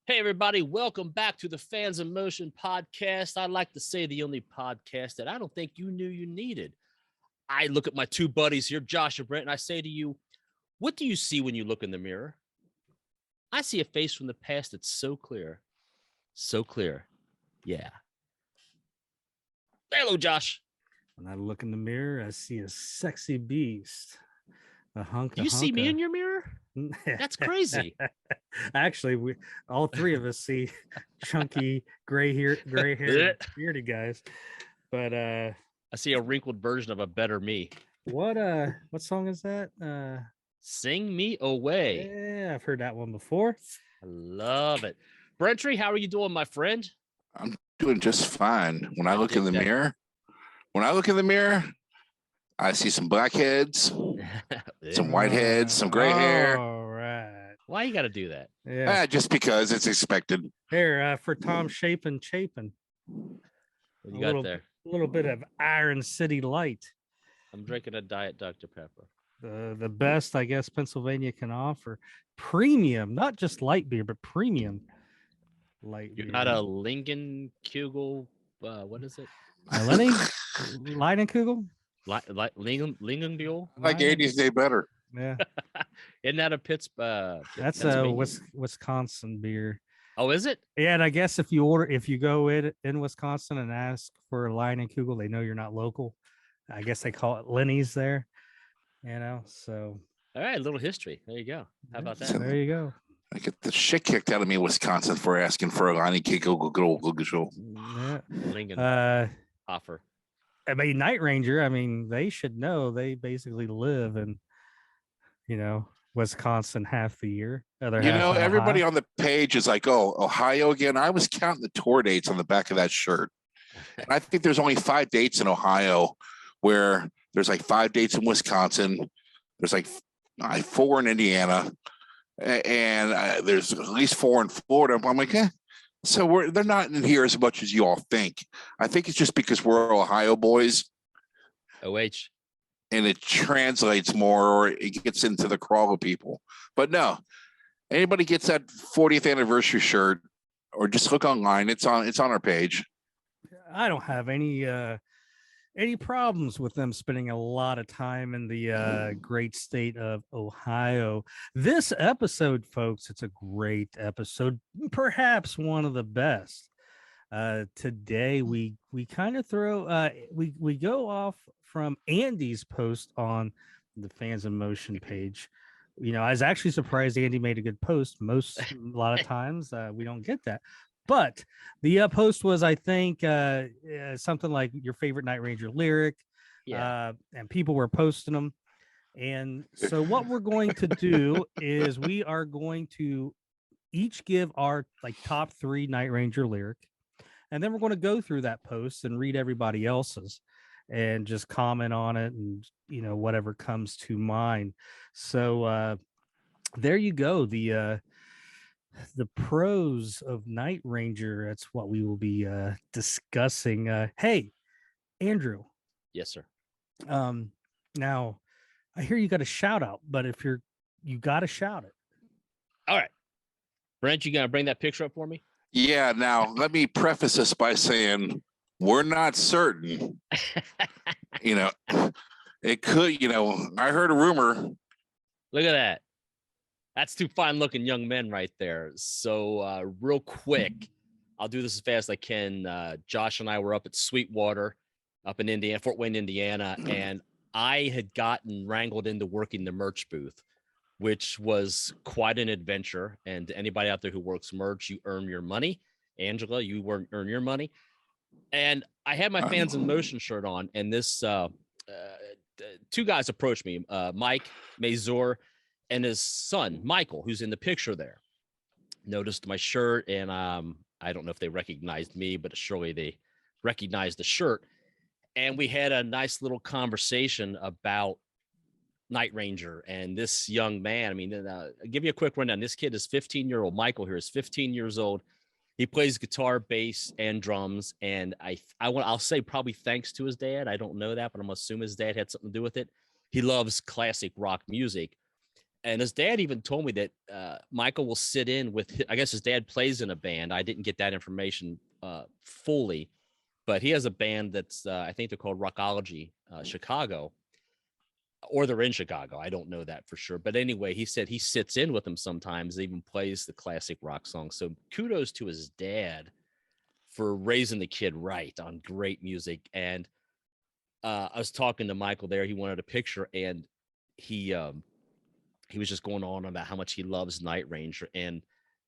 Hey, everybody, welcome back to the Fans in Motion podcast. I'd like to say the only podcast that I don't think you knew you needed. I look at my two buddies here, Josh and Brent, and I say to you, what do you see when you look in the mirror? I see a face from the past that's so clear. So clear. Yeah. Hello, Josh. When I look in the mirror, I see a sexy beast. A hunk Do of you see me in your mirror? That's crazy. Actually, we all three of us see chunky, gray haired, bearded guys. But I see a wrinkled version of a better me. what song is that? Sing Me Away. Yeah, I've heard that one before. I love it. Brentry, how are you doing, my friend? I'm doing just fine. When I look in the mirror, I see some blackheads, some whiteheads, some gray hair. All right. Why you got to do that? Yeah. Just because it's expected. Here, for Tom Chapin. What you got there? A little bit of Iron City Light. I'm drinking a Diet Dr. Pepper. The best, I guess, Pennsylvania can offer. Premium, not just light beer, but premium light You're beer. not a Lingenkugel, what is it? Lenny? Leinenkugel? Lingenbuhl? I like 80s Day better. Yeah. Isn't that a Pittsburgh? That's a Wisconsin beer. Oh, is it? Yeah, and I guess if you go in Wisconsin and ask for a Leinenkugel, they know you're not local. I guess they call it Lenny's there. So all right, a little history. There you go. How about that? There you go. I get the shit kicked out of me in Wisconsin for asking for a line kick. Yeah. Lingen offer. I mean, Night Ranger, they should know they basically live in, Wisconsin half the year. Everybody on the page is like, oh, Ohio again. I was counting the tour dates on the back of that shirt. And I think there's only 5 dates in Ohio where there's like 5 dates in Wisconsin. There's like 4 in Indiana. And there's at least 4 in Florida. I'm like, So they're not in here as much as you all think. I think it's just because we're Ohio boys. OH. And it translates more, or it gets into the crawl of people. But no, anybody gets that 40th anniversary shirt, or just look online. It's on our page. I don't have any problems with them spending a lot of time in the great state of Ohio. This episode, folks, it's a great episode, perhaps one of the best. Today we kind of throw we go off from Andy's post on the Fans in Motion page. I was actually surprised Andy made a good post. A lot of times we don't get that. But the post was, I think, something like your favorite Night Ranger lyric. Yeah. And people were posting them. And so what we're going to do is we are going to each give our top 3 Night Ranger lyric. And then we're going to go through that post and read everybody else's and just comment on it and, whatever comes to mind. So there you go. The pros of Night Ranger. That's what we will be discussing. Hey, Andrew. Yes, sir. Now I hear you got a shout out, but if you got to shout it. All right. Brent, you gonna bring that picture up for me? Yeah. Now let me preface this by saying we're not certain. It could. I heard a rumor. Look at that. That's 2 fine-looking young men right there. So real quick, I'll do this as fast as I can. Josh and I were up at Sweetwater up in Indiana, Fort Wayne, Indiana, and I had gotten wrangled into working the merch booth, which was quite an adventure. And anybody out there who works merch, you earn your money. Angela, you earn your money. And I had my Fans in Motion shirt on, and this 2 guys approached me, Mike Mazur and his son, Michael, who's in the picture there, noticed my shirt. And I don't know if they recognized me, but surely they recognized the shirt. And we had a nice little conversation about Night Ranger and this young man. I'll give you a quick rundown. This kid is 15-year-old. Michael here is 15 years old. He plays guitar, bass, and drums. And I'll say probably thanks to his dad. I don't know that, but I'm going to assume his dad had something to do with it. He loves classic rock music. And his dad even told me that Michael will sit in with, I guess his dad plays in a band. I didn't get that information fully, but he has a band that's, I think they're called Rockology, Chicago, or they're in Chicago. I don't know that for sure. But anyway, he said he sits in with them sometimes, even plays the classic rock songs. So kudos to his dad for raising the kid right on great music. And I was talking to Michael there. He wanted a picture, and he was just going on about how much he loves Night Ranger. And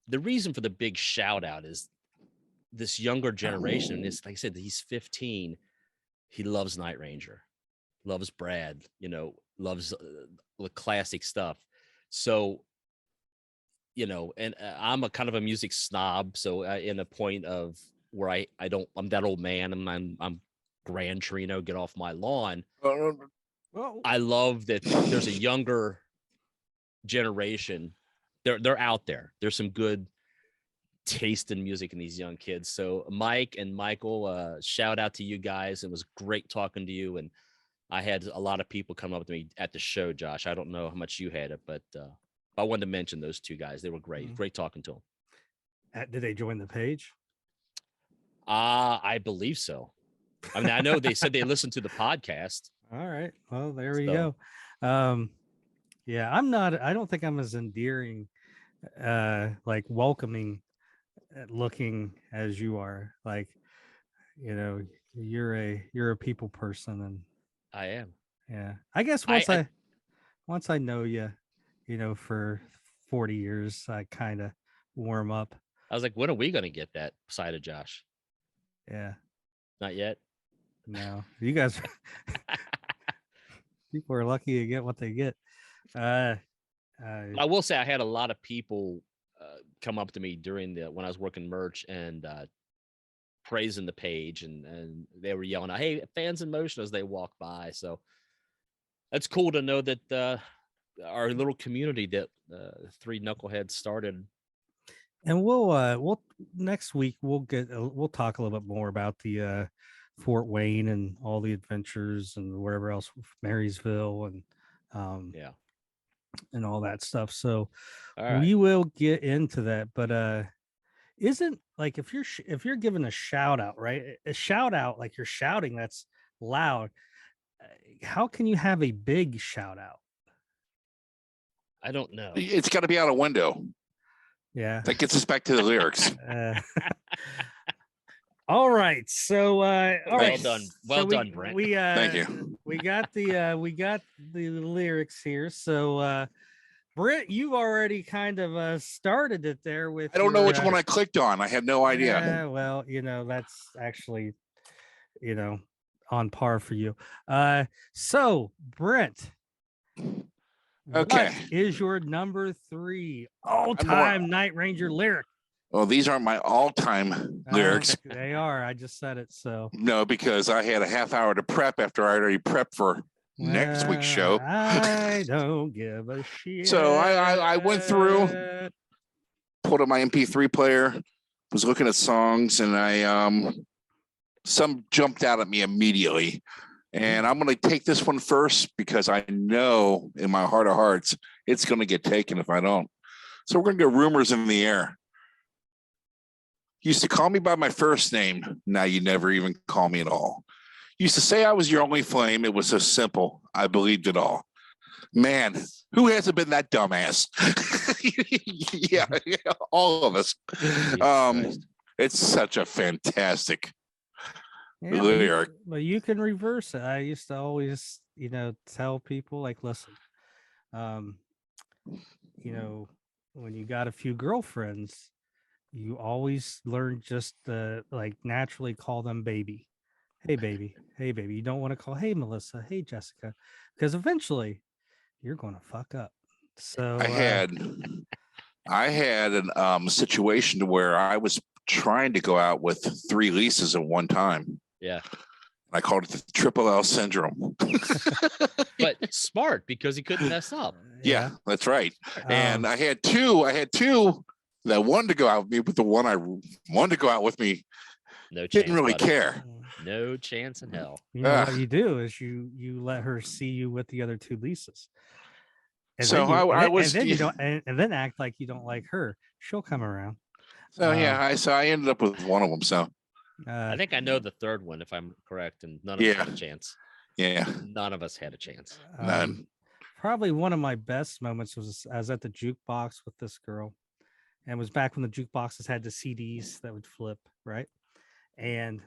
the reason for the big shout out is this younger generation. It's like I said, he's 15. He loves Night Ranger, loves Brad, loves the classic stuff. So, and I'm a kind of a music snob. So in a point of where I'm that old man, and I'm Gran Torino, get off my lawn. Well, I love that there's a younger generation. They're out there. There's some good taste in music in these young kids. So Mike and Michael, shout out to you guys. It was great talking to you. And I had a lot of people come up to me at the show, Josh. I don't know how much you had it, but I wanted to mention those two guys. They were great. Great talking to them. Did they join the page? I believe so. I mean, I know they said they listened to the podcast. All right. Well, there we go. Yeah, I don't think I'm as endearing, like welcoming looking as you are. Like, you're a people person, and I am. Yeah. I guess once I know you, for 40 years, I kind of warm up. I was like, when are we going to get that side of Josh? Yeah. Not yet. No, you guys, people are lucky to get what they get. I will say I had a lot of people come up to me when I was working merch and praising the page, and they were yelling out, "Hey, fans in motion," as they walk by. So that's cool to know that our little community that Three Knuckleheads started. And we'll next week we'll talk a little bit more about the Fort Wayne and all the adventures and wherever else, Marysville and and all that stuff. So we will get into that. But isn't like if you're giving a shout out, right? A shout out, like you're shouting, that's loud. How can you have a big shout out? I don't know. It's got to be out a window. Yeah. That gets us back to the lyrics. All right. So well done. Well done, Brent. Thank you. We got the lyrics here. So Brent, you've already kind of started it there with I don't know which one I clicked on. I have no idea. Well, that's actually, on par for you. So Brent, okay, what is your number 3 all-time Night Ranger lyric? Well, these aren't my all-time lyrics. They are. I just said it. So no, because I had a half hour to prep after I already prepped for next week's show. I don't give a shit. So I went through, pulled up my MP3 player, was looking at songs, and some jumped out at me immediately. And I'm going to take this one first because I know in my heart of hearts it's going to get taken if I don't. So we're going to get Rumors in the Air. Used to call me by my first name. Now you never even call me at all. Used to say I was your only flame. It was so simple. I believed it all. Man, who hasn't been that dumbass? yeah, all of us. It's such a fantastic lyric. But you can reverse it. I used to always, tell people, like, listen, when you got a few girlfriends, you always learn just like naturally call them baby. Hey baby. Hey baby. You don't want to call hey Melissa, hey Jessica, because eventually you're going to fuck up. So I had a situation to where I was trying to go out with 3 Lisa's at one time. Yeah. I called it the triple L syndrome. But smart, because he couldn't mess up. Yeah, that's right. And I had two that wanted to go out with me, but the one I wanted to go out with me didn't really care. No chance in hell. What you do is you let her see you with the other 2 Lisas. And So then you, I was, and then you don't, and then act like you don't like her. She'll come around. so yeah, I ended up with one of them. So I think I know the third one, if I'm correct, and none of us yeah, had a chance. yeah, None of us had a chance. none. Probably one of my best moments was I was at the jukebox with this girl, and it was back when the jukeboxes had the CDs that would flip, right? And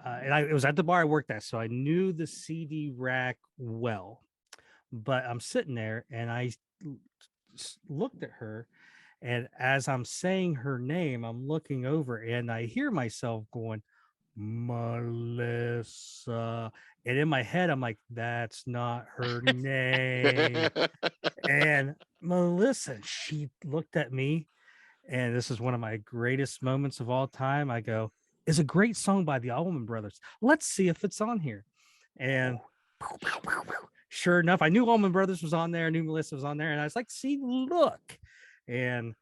it was at the bar I worked at, so I knew the CD rack well. But I'm sitting there, and I looked at her, and as I'm saying her name, I'm looking over, and I hear myself going, Melissa. And in my head, I'm like, that's not her name. And Melissa, she looked at me, and this is one of my greatest moments of all time. I go, "Is a great song by the Allman Brothers. Let's see if it's on here." And sure enough, I knew Allman Brothers was on there. I knew Melissa was on there, and I was like, "See, look," and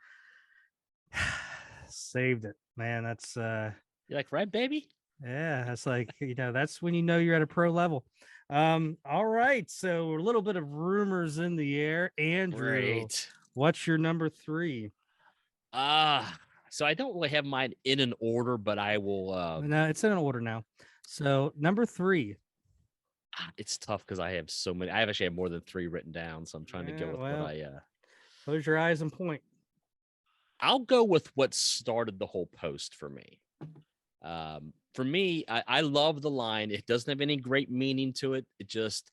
saved it, man. That's You're like, right, baby? yeah, that's like, that's when you know you're at a pro level. All right, so a little bit of rumors in the air. Andrew, Great. what's your number 3? So I don't really have mine in an order, but I will. No, it's in an order now. So number 3. It's tough because I have so many. I have actually have more than 3 written down, so I'm trying to go with what I. Close your eyes and point. I'll go with what started the whole post for me. For me, I love the line. It doesn't have any great meaning to it. It just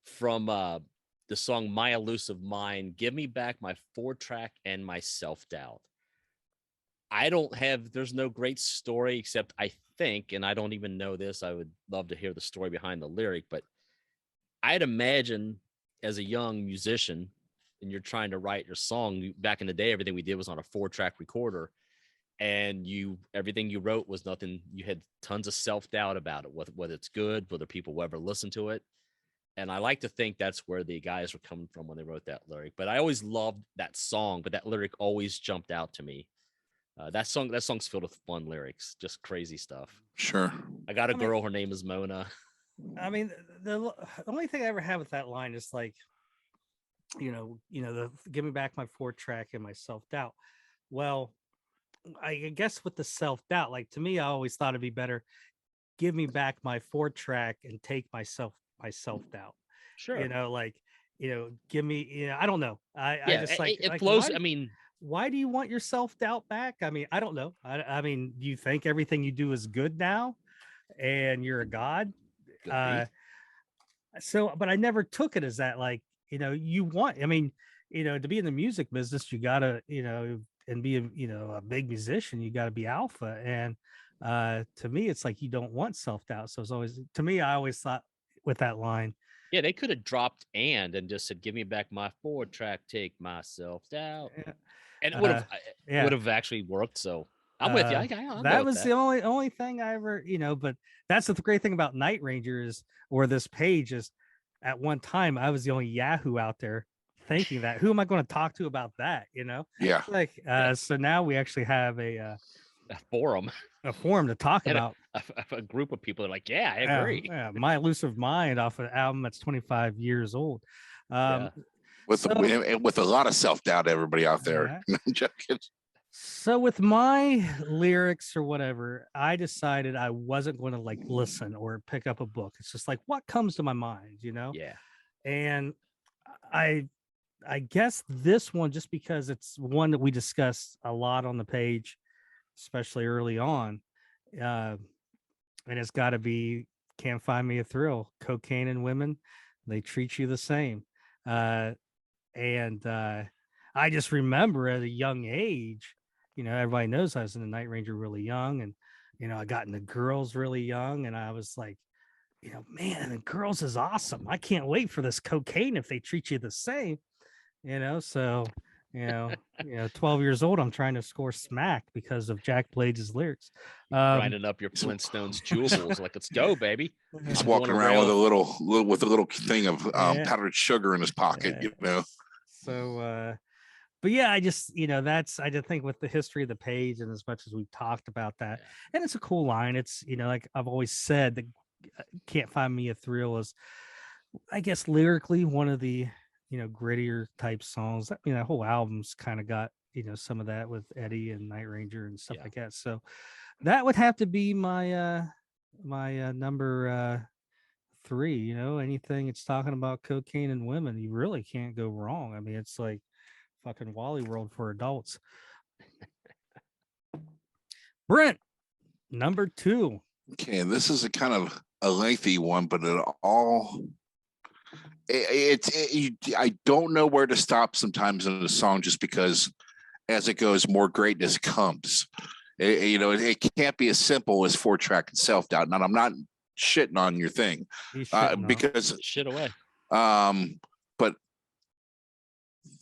from the song "My Elusive Mind," give me back my 4-track and my self-doubt. There's no great story except I think, and I don't even know this. I would love to hear the story behind the lyric, but I'd imagine as a young musician and you're trying to write your song back in the day, everything we did was on a 4-track recorder, and everything you wrote was nothing. You had tons of self-doubt about it, whether it's good, whether people will ever listen to it. And I like to think that's where the guys were coming from when they wrote that lyric. But I always loved that song, but that lyric always jumped out to me. That song's filled with fun lyrics, just crazy stuff. Sure. I got a girl, her name is Mona. I mean, the only thing I ever have with that line is like, the give me back my 4-track and my self-doubt. Well, I guess with the self-doubt, like to me, I always thought it'd be better, give me back my 4-track and take my self-doubt. Sure. Give me, I don't know. I just like it like, flows. why- why do you want your self-doubt back? I mean, I don't know. I mean, do you think everything you do is good now and you're a god? But I never took it as that, like, you want, I mean, to be in the music business, you gotta, and be a big musician, you gotta be alpha. And to me, it's like you don't want self-doubt. So it's always, to me, I always thought with that line. Yeah, they could have dropped and just said, give me back my 4-track, take myself down. Yeah. And it would have actually worked. So I'm with you. That was the only thing I ever, but that's the great thing about Night Rangers or this page is at one time I was the only Yahoo out there thinking that. Who am I going to talk to about that? Yeah. Like so now we actually have a forum to talk about a group of people that are like, yeah, I agree. My Elusive Mind off an album that's 25 years old. With a lot of self-doubt, everybody out there. So with my lyrics or whatever, I decided I wasn't going to like listen or pick up a book. It's just like what comes to my mind, Yeah. And I guess this one, just because it's one that we discussed a lot on the page, especially early on, and it's got to be Can't Find Me a Thrill. Cocaine and women, they treat you the same. I just remember at a young age, everybody knows I was in the Night Ranger really young, and I got into girls really young, and I was like, man, the girls is awesome. I can't wait for this cocaine if they treat you the same, so 12 years old, I'm trying to score smack because of Jack Blades' lyrics. Grinding up your Flintstones jewels, like, let's go, baby. He's walking around with a little thing of powdered sugar in his pocket, So but yeah, I just, I just think with the history of the page and as much as we've talked about that, and it's a cool line. It's, like I've always said, that Can't Find Me a Thrill is I guess lyrically one of the grittier type songs. That whole album's kind of got some of that with Eddie and Night Ranger and stuff like that. So that would have to be my number 3. Anything it's talking about cocaine and women, you really can't go wrong. I mean, it's like fucking Wally World for adults. Brent, number 2. Okay, this is a kind of a lengthy one, but I don't know where to stop sometimes in a song, just because as it goes, more greatness comes. It can't be as simple as 4-track and Self Doubt. And I'm not shitting on your thing, because shit away. But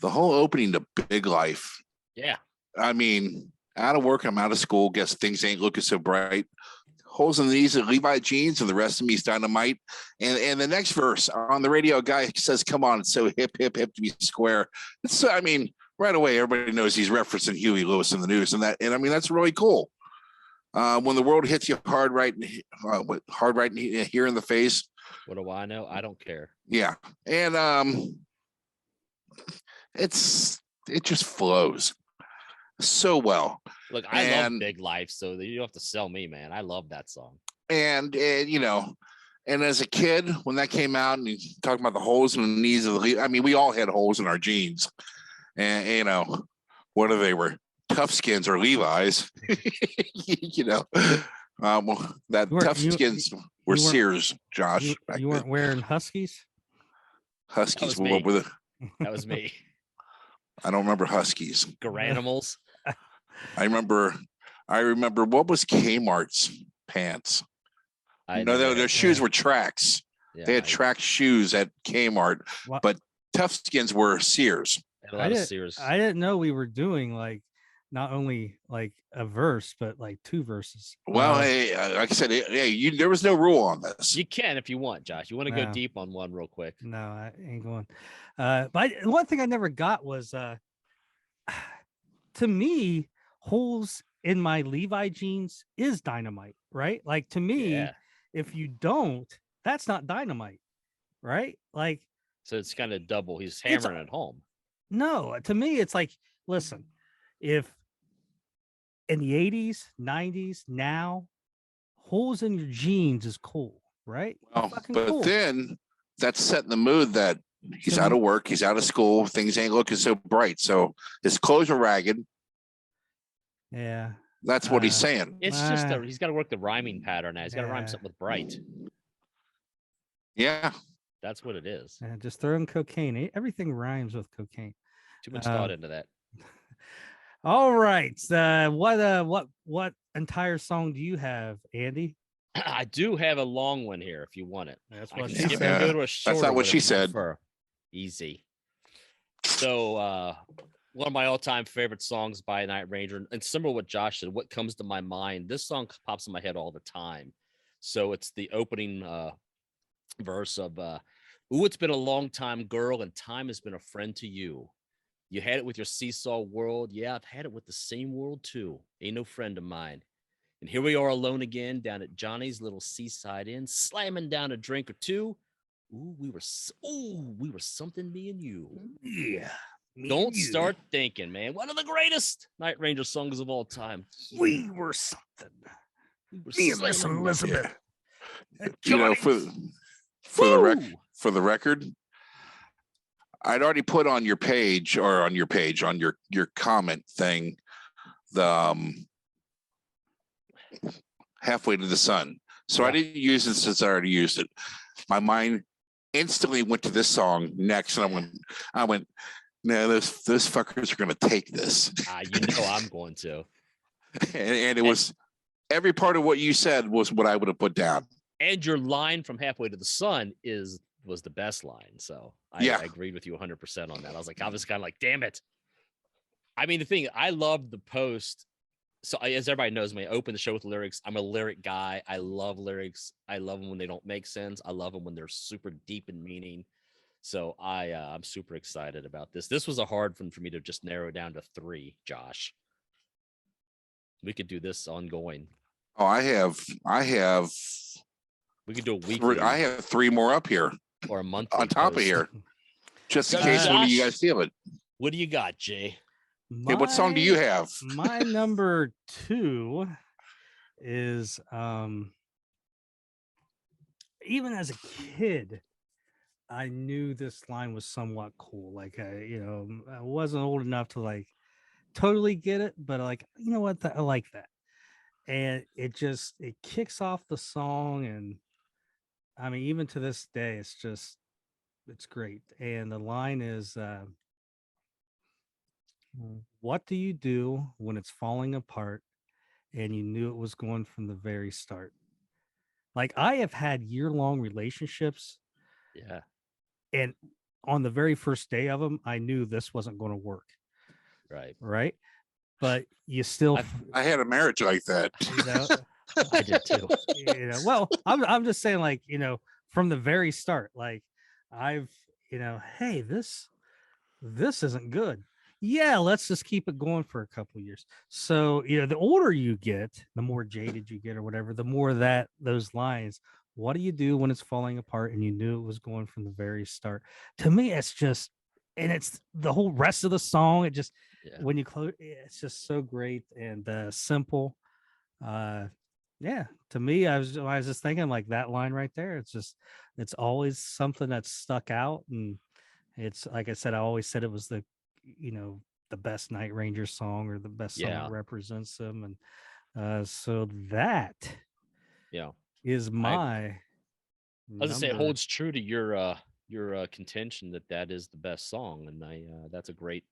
the whole opening to Big Life. Yeah. I mean, out of work, I'm out of school. Guess things ain't looking so bright. Holes in the knees of Levi jeans, and the rest of me's dynamite. And the next verse on the radio, a guy says, "Come on, it's so hip, hip, hip to be square." I mean, right away, everybody knows he's referencing Huey Lewis in the News, and I mean, that's really cool. When the world hits you hard right here in the face. What do I know? I don't care. Yeah, and it just flows so well. Look, I love Big Life, so you don't have to sell me, man. I love that song. And as a kid, when that came out, and he's talking about the holes in the knees of I mean, we all had holes in our jeans, and whether they were Tough Skins or Levi's, that Tough Skins were Sears, Josh. You weren't wearing Huskies? Huskies were with it. That was me. I don't remember Huskies. Garanimals. I remember what was Kmart's pants? Their shoes were Tracks. Yeah, they had track shoes at Kmart, but Tough Skins were Sears. I didn't know we were doing like not only like a verse, but like 2 verses. Well, hey, like I said, there was no rule on this. You can if you want, Josh. You want to go deep on one real quick? No, I ain't going. But one thing I never got was, to me, holes in my Levi jeans is dynamite, right? Like to me, if you don't, that's not dynamite, right? Like, so it's kind of double. He's hammering it home. No, to me, it's like, listen, if in the 80s, 90s, now, holes in your jeans is cool, right? Well, but cool. Then that's setting the mood that he's out of work, he's out of school, things ain't looking so bright. So his clothes are ragged. Yeah. That's what he's saying. It's just he's got to work the rhyming pattern now. He's got to rhyme something with bright. Yeah. That's what it is. Just throw in cocaine. Everything rhymes with cocaine. Too much thought into that. All right. What entire song do you have, Andy? I do have a long one here if you want it. That's what she said. That's not what she said. Easy. So one of my all-time favorite songs by Night Ranger, and similar to what Josh said, what comes to my mind, this song pops in my head all the time. So it's the opening verse of "Ooh, it's been a long time, girl, and time has been a friend to you. You had it with your seesaw world. Yeah, I've had it with the same world too. Ain't no friend of mine. And here we are alone again down at Johnny's little seaside inn, slamming down a drink or two. Ooh, we were something, me and you. Yeah. Don't start thinking, man. One of the greatest Night Ranger songs of all time. We were something. Me and Elizabeth. For the record, I'd already put on your page on your comment thing, the Halfway to the Sun. So I didn't use it since I already used it. My mind instantly went to this song next, and I went, no, those fuckers are going to take this. I'm going to. and it was every part of what you said was what I would have put down. And your line from Halfway to the Sun was the best line. So I agreed with you 100% on that. I was kind of like, damn it. I mean, the thing, I love the post. So as everybody knows me, I open the show with lyrics. I'm a lyric guy. I love lyrics. I love them when they don't make sense. I love them when they're super deep in meaning. So I'm super excited about this. This was a hard one for me to just narrow down to 3, Josh. We could do this ongoing. Oh, I have. We could do a weekly. I have 3 more up here. or a monthly on top post. of here, just in So, case one of you Josh, guys feel it. What do you got, Jay? Hey, what song do you have? My number 2 is even as a kid, I knew this line was somewhat cool. Like I wasn't old enough to like totally get it, but like, you know what, I like that. And it kicks off the song, and I mean, even to this day, it's great. And the line is what do you do when it's falling apart and you knew it was going from the very start? Like, I have had year-long relationships, Yeah. and on the very first day of them, I knew this wasn't going to work. Right. But you still, I had a marriage like that. I did too. Well, I'm just saying, like, from the very start, like I've, hey, this isn't good. Yeah, let's just keep it going for a couple of years. So, the older you get, the more jaded you get or whatever, the more that those lines, what do you do when it's falling apart and you knew it was going from the very start? To me, it's just, and it's the whole rest of the song. It just, when you close, it's just so great and simple. Yeah, to me, I was just thinking like that line right there. It's always something that's stuck out. And it's like I said, I always said it was the best Night Ranger song or the best song that represents them. And so that is my I was gonna say it holds true to your contention that is the best song. And it's a great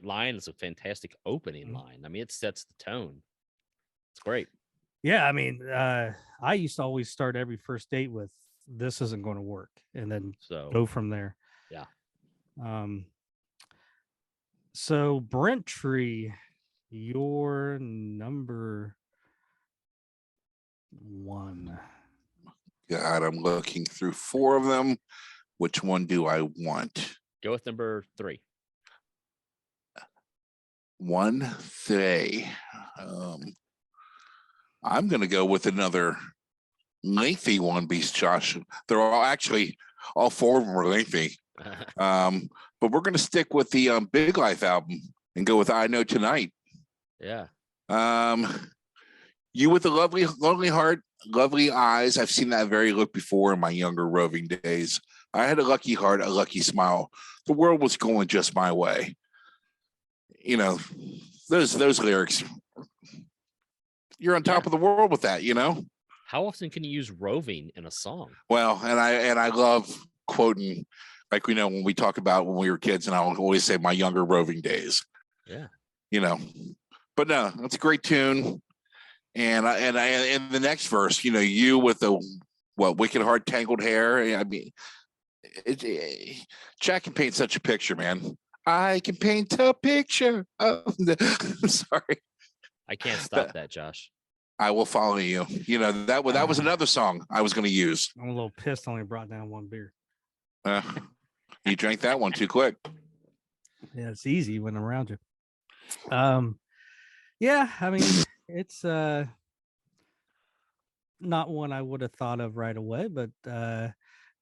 line. It's a fantastic opening line. I mean, it sets the tone. It's great. Yeah, I mean, I used to always start every first date with "This isn't going to work," and then go from there. Yeah. So Brent Tree, your number 1. God, I'm looking through 4 of them. Which one do I want? Go with number 3. 3. I'm going to go with another lengthy one, Beast Josh. They're all 4 of them are lengthy. But we're going to stick with the Big Life album and go with I Know Tonight. Yeah. You with a lovely heart, lovely eyes. I've seen that very look before in my younger roving days. I had a lucky heart, a lucky smile. The world was going just my way. Those lyrics. You're on top of the world with that, How often can you use roving in a song? Well, and I love quoting, like when we talk about when we were kids, and I'll always say my younger roving days. Yeah. But no, that's a great tune. And in the next verse, you with the wicked hard tangled hair. I mean, Jack can paint such a picture, man. I can paint a picture. I'm sorry. I can't stop that, Josh. I will follow you. That was another song I was going to use. I'm a little pissed. I only brought down 1 beer. You drank that one too quick. Yeah, it's easy when I'm around you. Yeah, I mean, it's not one I would have thought of right away, but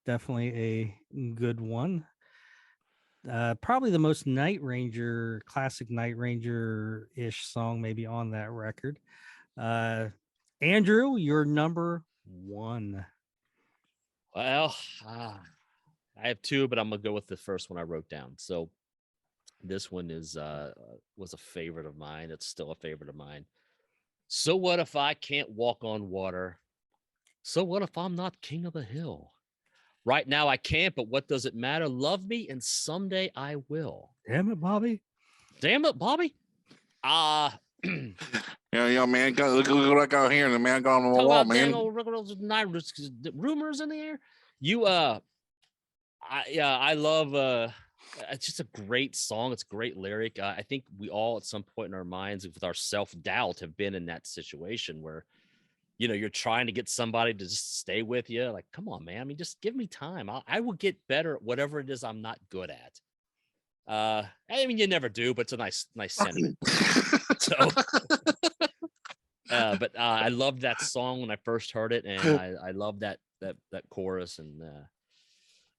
definitely a good one. Probably the most classic Night Ranger-ish song maybe on that record. Andrew, you're number 1. Well, I have 2, but I'm gonna go with the first one I wrote down. So this one was a favorite of mine. It's still a favorite of mine. So what if I can't walk on water? So what if I'm not king of the hill? Right now I can't, but what does it matter? Love me, and someday I will. Damn it, Bobby. Damn it, Bobby. Yeah, man. Look what I got here. The man got on the wall, man. Rumors in the air. I love. It's just a great song. It's a great lyric. I think we all, at some point in our minds, with our self-doubt, have been in that situation where, you're trying to get somebody to just stay with you. Like, come on, man. I mean, just give me time. I will get better at whatever it is I'm not good at. I mean, you never do, but it's a nice sentiment. So, but I loved that song when I first heard it, and I love that chorus, and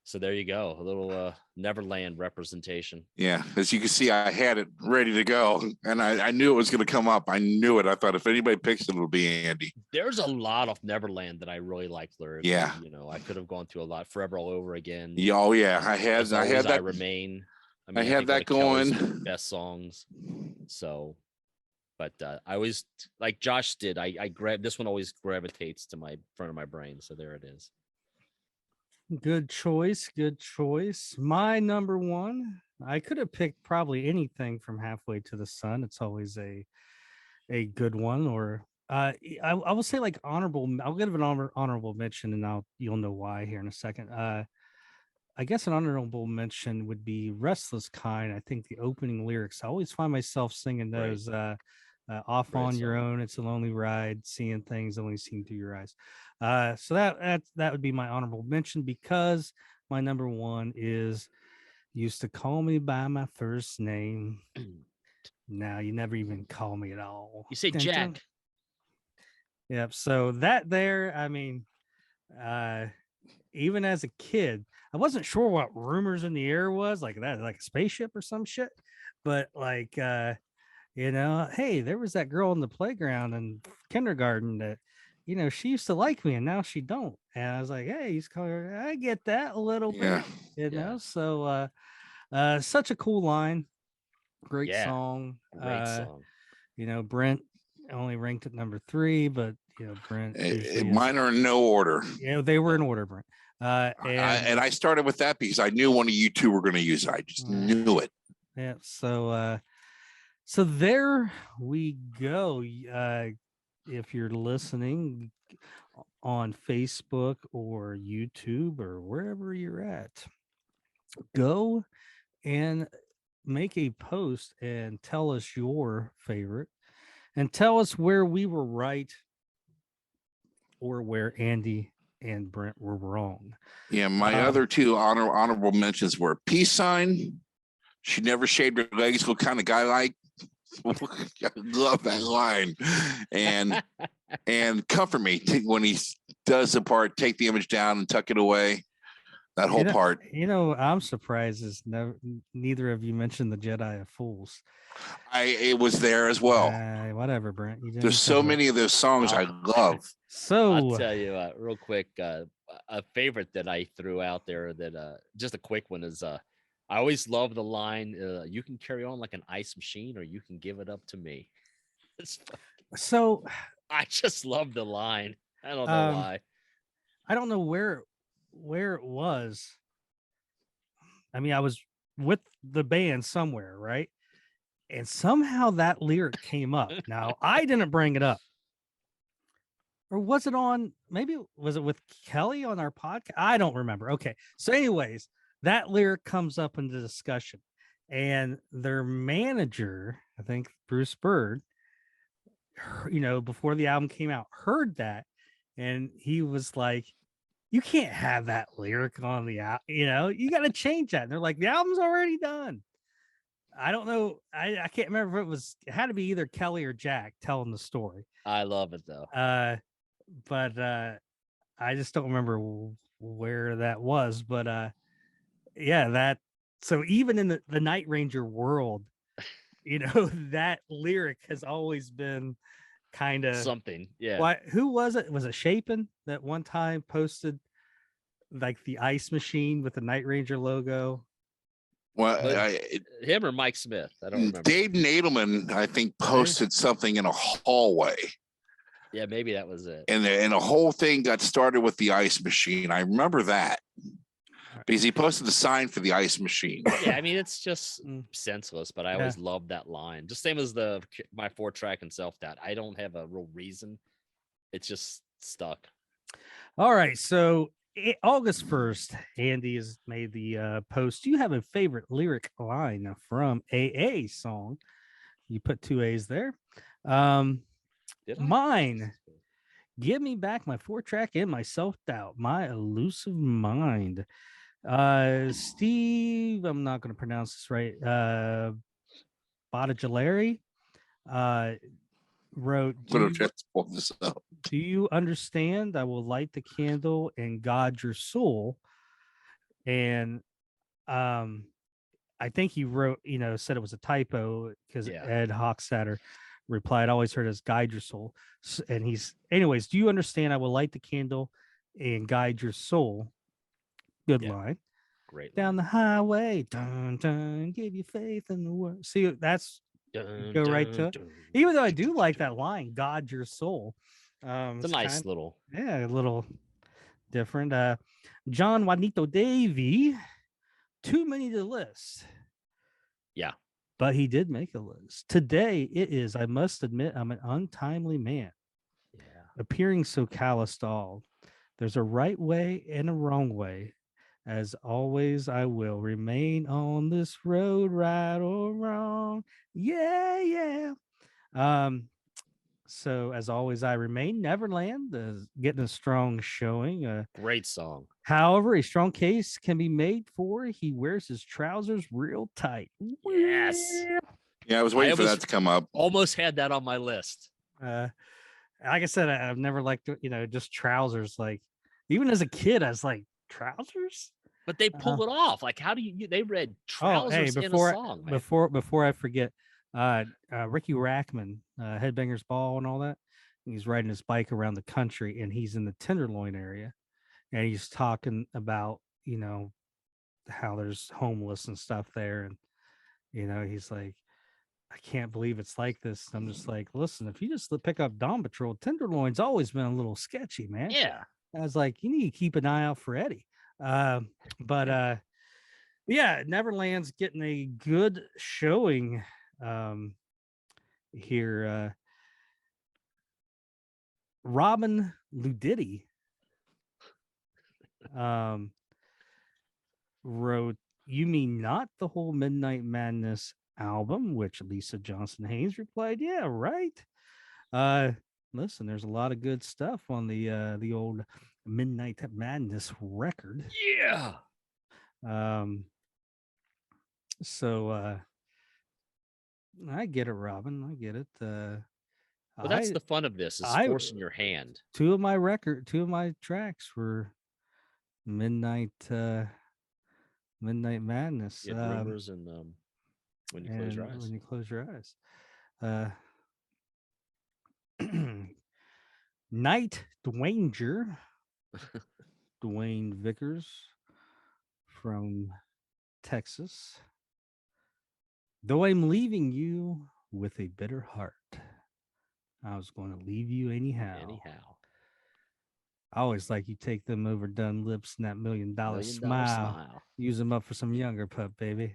So there you go, a little Neverland representation. Yeah, as you can see, I had it ready to go, and I knew it was going to come up. I knew it. I thought if anybody picks it, it'll be Andy. There's a lot of Neverland that I really like lyrically. Yeah. I could have gone through a lot. Forever All Over Again. Yeah, oh yeah, I had that. I Remain. I had that going. Best songs. So, but I always, like Josh did, I grab this one, always gravitates to my front of my brain. So there it is. Good choice. My number one, I could have picked probably anything from Halfway to the Sun. It's always a good one. Or I will say like honorable. I'll give an honorable mention, and you'll know why here in a second. I guess an honorable mention would be Restless Kind. I think the opening lyrics, I always find myself singing those. Off Great on your song. own, it's a lonely ride, seeing things only seen through your eyes. So that would be my honorable mention, because my number one is Used to Call Me by My First Name. Now you never even call me at all. You say Dun, Jack. dun. Yep. So that there, I mean, even as a kid, I wasn't sure what Rumors in the Air was, like that, like a spaceship or some shit. But like hey, there was that girl in the playground in kindergarten that, she used to like me and now she don't. And I was like, hey, he's calling her. I get that a little bit, So such a cool line. Great song. Great song. Brent only ranked at number 3, but Brent. Mine are in no order. They were in order, Brent. And I started with that because I knew one of you two were going to use it. I just knew it. Yeah. So there we go. If you're listening on Facebook or YouTube or wherever you're at, go and make a post and tell us your favorite, and tell us where we were right or where Andy and Brent were wrong. Yeah, my other two honorable mentions were Peace Sign. She never shaved her legs. What kind of guy like? I love that line. And Comfort Me, when he does the part, take the image down and tuck it away. That whole part. I'm surprised neither of you mentioned the Jedi of Fools. It was there as well. Whatever, Brent. There's so many of those songs I love. So I'll tell you real quick, a favorite that I threw out there that just a quick one is I always love the line, you can carry on like an ice machine or you can give it up to me. So I just love the line. I don't know why. I don't know where it was. I mean, I was with the band somewhere, right? And somehow that lyric came up. Now, I didn't bring it up. Or was it was it with Kelly on our podcast? I don't remember. Okay. So anyways, that lyric comes up in the discussion, and their manager, I think Bruce Bird, before the album came out, heard that, and he was like, you can't have that lyric on the album, you got to change that. And they're like, the album's already done. I don't know. I can't remember if it had to be either Kelly or Jack telling the story. I love it though. But I just don't remember where that was. But so even in the Night Ranger world, that lyric has always been kind of something. Yeah. Why? Who was it? Was it Chapin that one time posted like the ice machine with the Night Ranger logo? Well, him or Mike Smith? I don't remember. Dave Nadelman, I think, posted something in a hallway. Yeah, maybe that was it. And the whole thing got started with the ice machine. I remember that because he posted the sign for the ice machine. Yeah, I mean, it's just senseless, but I always loved that line. Just same as my 4-track and Self-Doubt. I don't have a real reason. It's just stuck. All right, so August 1st, Andy has made the post. Do you have a favorite lyric line from AA song? You put 2 A's there. Mine, give me back my 4-track and my self-doubt, my elusive mind. Steve, I'm not going to pronounce this right. Bottiglieri wrote, do you understand? I will light the candle and guard your soul. and I think he wrote, said it was a typo because Ed Hochstatter replied, always heard as guide your soul. And anyways, do you understand? I will light the candle and guide your soul. Good line. Great down line. the highway, dun dun, give you faith in the world. See, that's go right to it. Even though I do like that line, God your soul. It's a nice little, a little different. John Juanito Davey, too many to list. Yeah, but he did make a list today. It is, I must admit, I'm an untimely man. Yeah, appearing so calloused all. There's a right way and a wrong way. As always, I will remain on this road, right or wrong. Yeah, yeah. So as always, I remain. Neverland is getting a strong showing. Great song. However, a strong case can be made for he wears his trousers real tight. Yes. Yeah, I was waiting for that to come up. Almost had that on my list. Like I said, I've never liked, just trousers. Like even as a kid, I was like, trousers? But they pull it off. Like, how do you? They read trousers in a song. Before I forget, Ricky Rackman, Headbangers Ball and all that. He's riding his bike around the country, and he's in the Tenderloin area, and he's talking about how there's homeless and stuff there, and he's like, I can't believe it's like this. I'm just like, listen, if you just pick up Dawn Patrol, Tenderloin's always been a little sketchy, man. Yeah. I was like, you need to keep an eye out for Eddie. But Neverland's getting a good showing here. Robin Ludidi wrote, you mean not the whole Midnight Madness album, which Lisa Johnson Haynes replied, yeah, right. Listen, there's a lot of good stuff on the old Midnight Madness record. Yeah. So I get it, Robin. I get it. Well, that's the fun of this, is forcing your hand. Two of my tracks were Midnight Madness. Rumors and When You Close Your Eyes. When You Close Your Eyes. Night Dwanger, Dwayne Vickers from Texas. Though I'm leaving you with a bitter heart, I was going to leave you anyhow. I always like you take them overdone lips and that $1 million smile. Use them up for some younger pup, baby.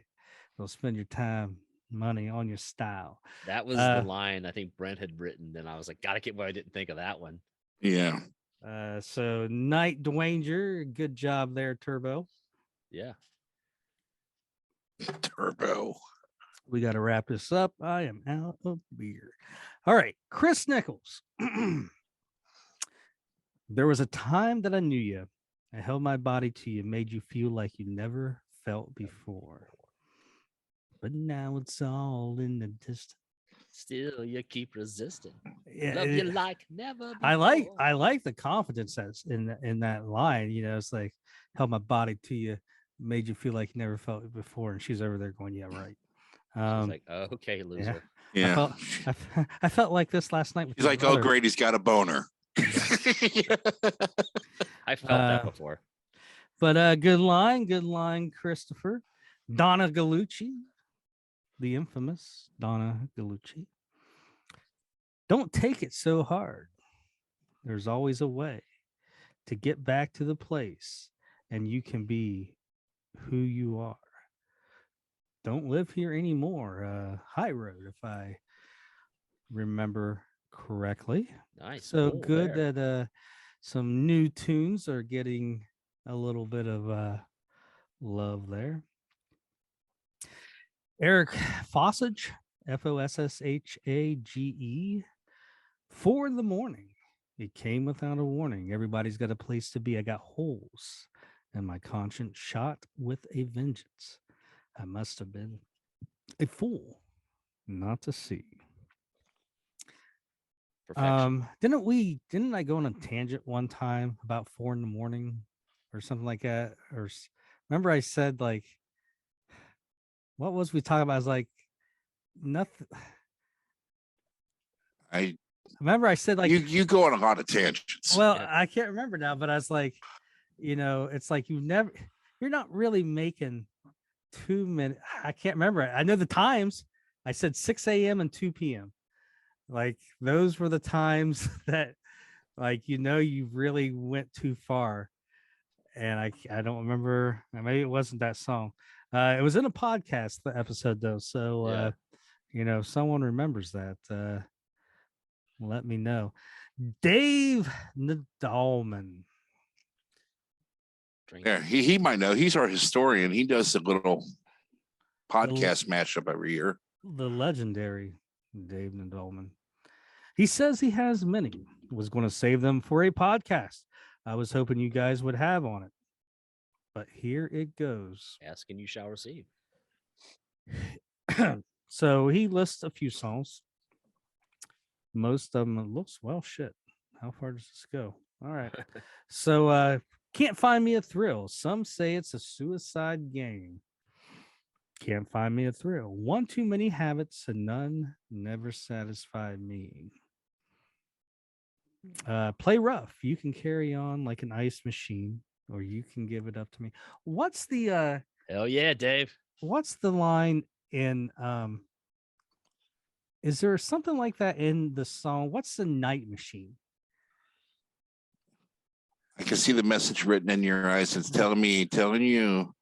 They'll spend your time, money on your style. That was the line I think Brent had written, and I was like, gotta get why I didn't think of that one. Yeah. So Night Dwanger, good job there, Turbo. Yeah. Turbo. We got to wrap this up. I am out of beer. All right, Chris Nichols. There was a time that I knew you. I held my body to you, made you feel like you never felt before. But now it's all in the distance. Still, you keep resisting. Yeah, love you like never before. I like the confidence that's in that line. It's like, held my body to you, made you feel like you never felt it before. And she's over there going, yeah, right. She's like, oh, okay, loser. Yeah. I felt like this last night. He's like, oh, great, he's got a boner. I felt that before. But good line, Christopher. Donna Gallucci, the infamous Donna Gallucci. Don't take it so hard. There's always a way to get back to the place, and you can be who you are. Don't live here anymore. High Road, if I remember correctly. Nice. So good that some new tunes are getting a little bit of love there. Eric Fossage, Fossshage, 4 a.m. It came without a warning. Everybody's got a place to be. I got holes, and my conscience shot with a vengeance. I must have been a fool not to see. Didn't I go on a tangent one time about 4 a.m. or something like that? Or remember I said like, what was we talking about? I was like, nothing. I Remember I said like, you go on a lot of tangents. well, Yeah. I can't remember now, but I was like, it's like you're not really making 2 minutes. I can't remember. I know the times. I said 6 a.m. and 2 p.m. Like those were the times that, like, you really went too far. And I don't remember. Maybe it wasn't that song. It was in a podcast, the episode though. So, if someone remembers that, let me know. Dave Nadalman. Yeah, he might know. He's our historian. He does a little The, podcast mashup every year. the legendary Dave Nadalman. He says he has many. Was going to save them for a podcast. I was hoping you guys would have on it. But here it goes. Ask and you shall receive. So he lists a few songs. Most of them looks, well, shit. How far does this go? All right. So Can't Find Me a Thrill. Some say it's a suicide game. Can't Find Me a Thrill. One Too Many Habits and None Never Satisfied Me. Play Rough. You Can Carry On Like an Ice Machine, or You Can Give It Up to Me. What's the Hell yeah, Dave. what's the line in is there something like that in the song? What's the Night Machine? I can see the message written in your eyes. It's telling you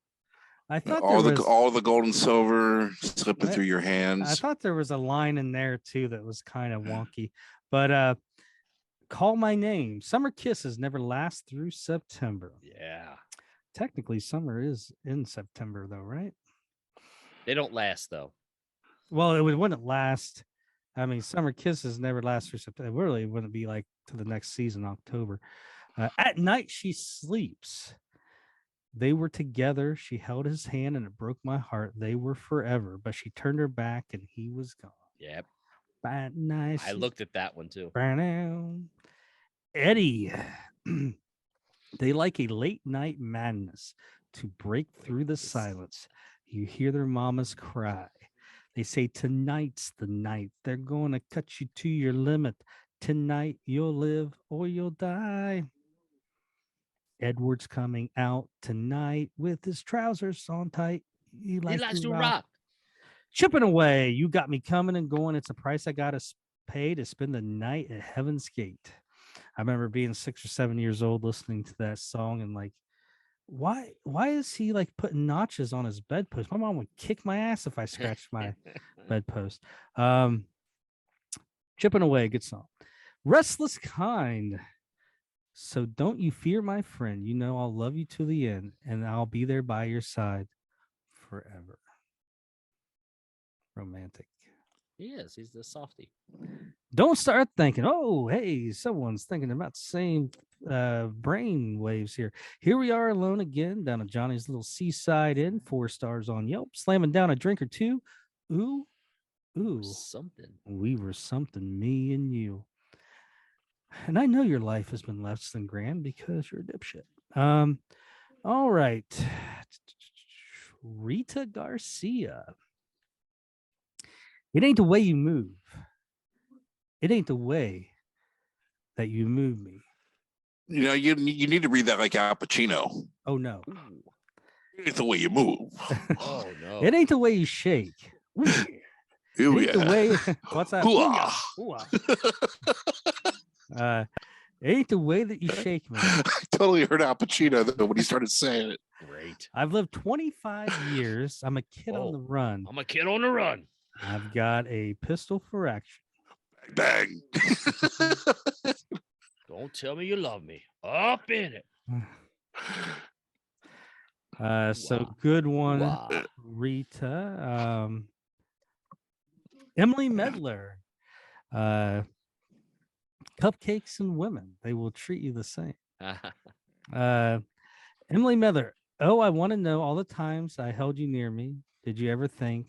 I thought all there was all the gold and silver slipping I- through your I hands. thought there was a line in there too that was kind of wonky. But Call My Name. Summer Kisses Never Last Through September. Yeah. Technically, summer is in September though, right? They don't last though. Well, it wouldn't last. I mean, Summer Kisses never last through September. It really wouldn't be like to the next season, October. At Night She Sleeps. They were together. She held his hand and it broke my heart. They were forever, but she turned her back and he was gone. Yep. At night. I looked at that one too. Eddie. They like a late night madness to break through the silence. You hear their mamas cry. They say tonight's the night. They're going to cut you to your limit. Tonight you'll live or you'll die. Edward's coming out tonight with his trousers on tight. He likes to rock. Chipping away. You got me coming and going. It's a price I got to pay to spend the night at Heaven's Gate. I remember being 6 or 7 years old listening to that song and like, why is he like putting notches on his bedpost? My mom would kick my ass if I scratched my bedpost. Chipping away, good song. Restless Kind. So don't you fear, my friend. You know I'll love you to the end, and I'll be there by your side forever. Romantic. He is. He's the softy. Don't start thinking, oh, hey, someone's thinking about the same brain waves here. Here we are alone again down at Johnny's little seaside inn, 4 stars on Yelp, slamming down a drink or two. Ooh, Something. we were something, me and you. And I know your life has been less than grand because you're a dipshit. All right. Rita Garcia. It ain't the way you move. It ain't the way that you move me. You know, you need to read that like Al Pacino. Oh, no. It's the way you move. Oh no. It ain't the way you shake. Ooh, yeah. Ooh, It ain't the yeah. way. What's that? Hoo-ah. It ain't the way that you shake me. I totally heard Al Pacino though when he started saying it. Great. I've lived 25 years. I'm a kid on Oh. the run. I'm a kid on the run. I've got a pistol for action. Bang. Don't tell me you love me. Up in it. So Wow. good one, Wow. Rita. Emily Medler. Cupcakes and women. They will treat you the same. Emily Medler. Oh, I want to know all the times I held you near me. Did you ever think,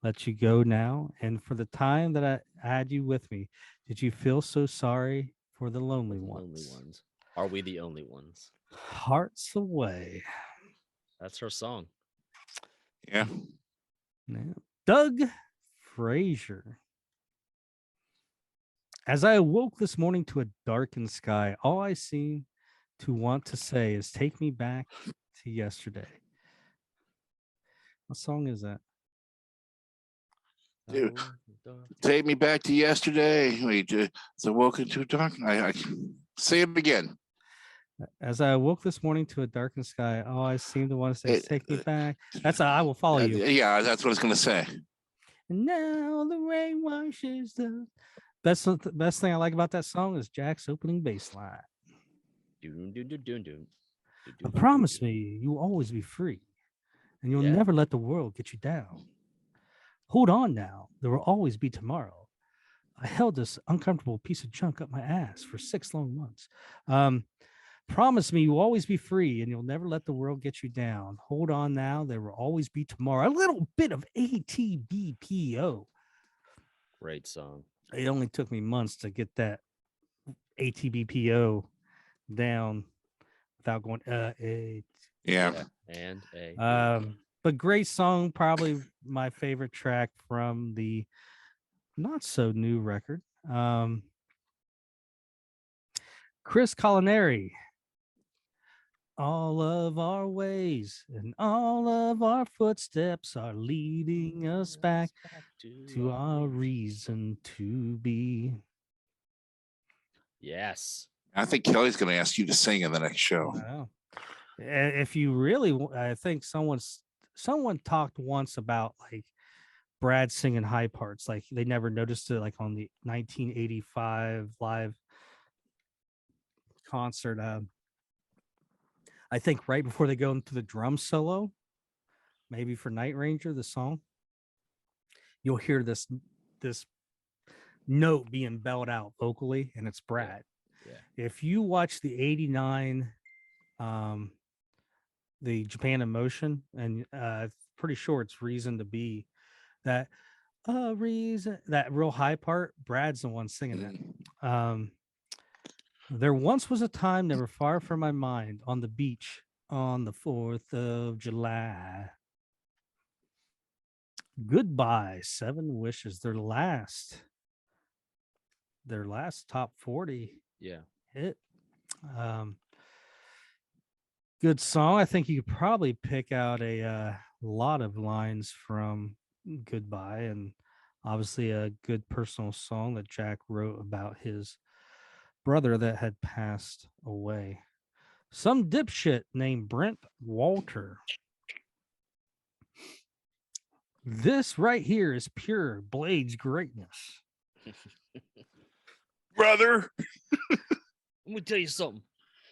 let you go now? And for the time that I had you with me, did you feel so sorry for the lonely ones? Lonely ones. Are we the only ones? Hearts away. That's her song. Yeah. Doug Frazier. As I awoke this morning to a darkened sky, all I seem to want to say is take me back to yesterday. What song is that? Dude, take me back to yesterday. Wait, so welcome to dark. I say it again. As I awoke this morning to a darkened sky, all I seem to want to say is take me back. That's I will follow you. Yeah, that's what I was going to say. And now the rain washes the best thing I like about that song is Jack's opening bass line. But promise me you will always be free and you'll never let the world get you down. Hold on now. There will always be tomorrow. I held this uncomfortable piece of junk up my ass for 6 long months. Promise me you'll always be free and you'll never let the world get you down. Hold on now. There will always be tomorrow. A little bit of ATBPO. Great song. It only took me months to get that ATBPO down without going Yeah. And but great song, probably my favorite track from the not so new record. Chris Culinary. All of our ways and all of our footsteps are leading us back to our reason to be. Yes. I think Kelly's going to ask you to sing in the next show. Wow. If you really, I think someone talked once about like Brad singing high parts. Like they never noticed it, like on the 1985 live concert. I think right before they go into the drum solo, maybe for Night Ranger, the song, you'll hear this note being belled out vocally, and it's Brad. Yeah. If you watch the 89 the Japan Emotion, and pretty sure it's Reason to Be, that reason, that real high part, Brad's the one singing that. There once was a time never far from my mind on the beach on the 4th of July. Goodbye, 7 Wishes. Their last top 40 hit. Good song. I think you could probably pick out a lot of lines from Goodbye, and obviously a good personal song that Jack wrote about his brother that had passed away. Some dipshit named Brent Walter. This right here is pure Blades greatness. Brother. Let me tell you something.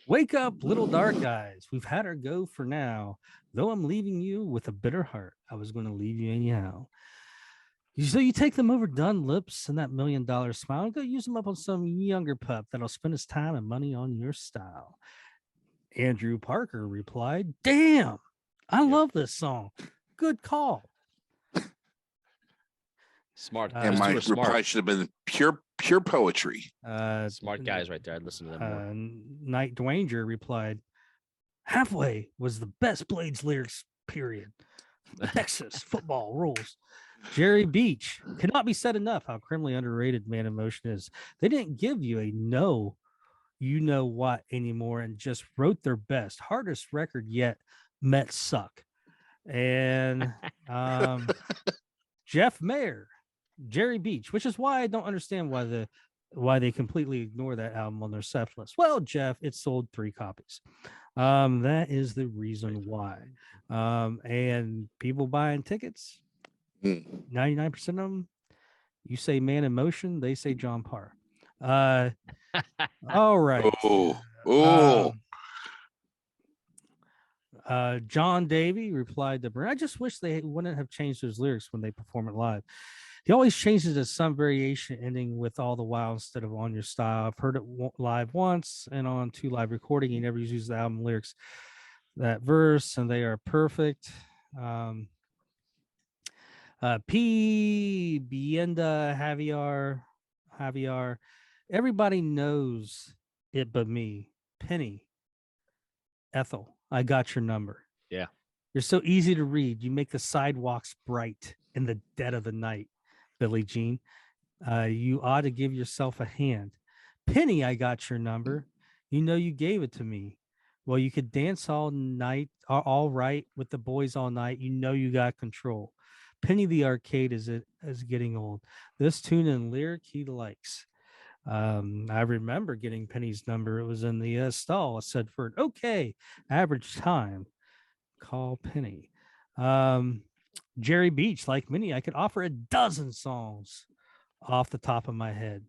Wake up, little dark eyes. We've had our go for now. Though I'm leaving you with a bitter heart, I was going to leave you anyhow. So you take them overdone lips and that $1 million smile and go use them up on some younger pup that'll spend his time and money on your style. Andrew Parker replied, damn, I love this song. Good call. Smart. And my reply should have been pure poetry. Smart guys right there. I'd listen to them more. Night Dwanger replied, halfway was the best Blades lyrics, period. Texas football rules. Jerry Beach, cannot be said enough how criminally underrated Man Emotion is. They didn't give you a no, you know what anymore, and just wrote their best, hardest record yet. Mets suck. And Jeff Mayer, Jerry Beach, which is why I don't understand why they completely ignore that album on their set list. Well, Jeff, it sold 3 copies. That is the reason why. And people buying tickets, 99% of them, you say Man in Motion, they say John Parr. All right. John Davey replied to Brent, I just wish they wouldn't have changed those lyrics when they perform it live. He always changes it to some variation ending with all the while instead of on your style. I've heard it live once and on 2 live recording. He never uses the album lyrics, that verse, and they are perfect. P. Bienda Javier. Everybody knows it but me. Penny. Ethel, I got your number. Yeah. You're so easy to read. You make the sidewalks bright in the dead of the night, Billie Jean. You ought to give yourself a hand. Penny, I got your number. You know you gave it to me. Well, you could dance all night, all right, with the boys all night. You know you got control. Penny the Arcade is getting old. This tune and lyric he likes. I remember getting Penny's number. It was in the stall. I said for an okay average time, call Penny. Jerry Beach, like many, I could offer a dozen songs off the top of my head.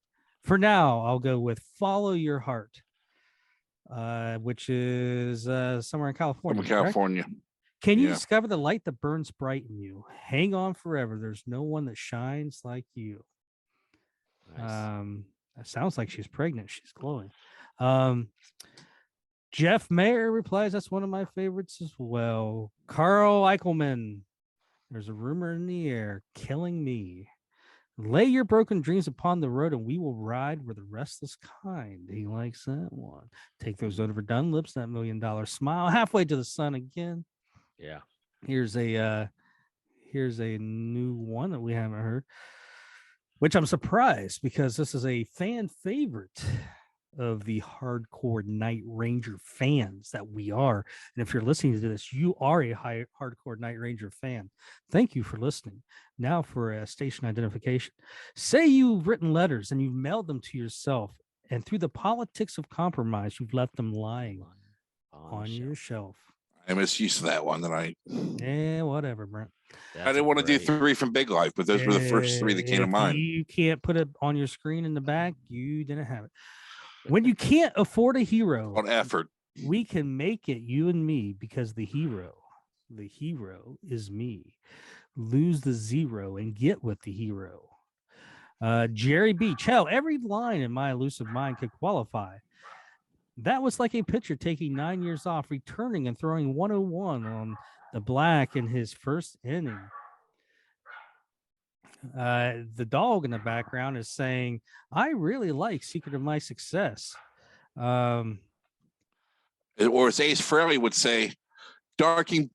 For now, I'll go with Follow Your Heart, which is somewhere in California. From California. Can you discover the light that burns bright in you? Hang on forever. There's no one that shines like you. Nice. That sounds like she's pregnant. She's glowing. Jeff Mayer replies, that's one of my favorites as well. Carl Eichelman, there's a rumor in the air, killing me. Lay your broken dreams upon the road and we will ride with the restless kind. He likes that one. Take those overdone lips, that $1 million smile, halfway to the sun again. Yeah. Here's a new one that we haven't heard, which I'm surprised because this is a fan favorite of the hardcore Night Ranger fans that we are. And if you're listening to this, you are a hardcore Night Ranger fan. Thank you for listening. Now for a station identification. Say you've written letters and you've mailed them to yourself, and through the politics of compromise, you've left them lying on your shelf. I misused that one tonight. Yeah, whatever, Brent. I didn't want to do 3 from Big Life, but those were the first 3 that came to mind. You can't put it on your screen in the back. You didn't have it. When you can't afford a hero on effort, we can make it, you and me, because the hero is me. Lose the zero and get with the hero. Jerry Beach. Hell, every line in my elusive mind could qualify. That was like a pitcher taking 9 years off, returning and throwing 101 on the black in his first inning. The dog in the background is saying, I really like Secret of My Success. Or as Ace Frehley would say, barking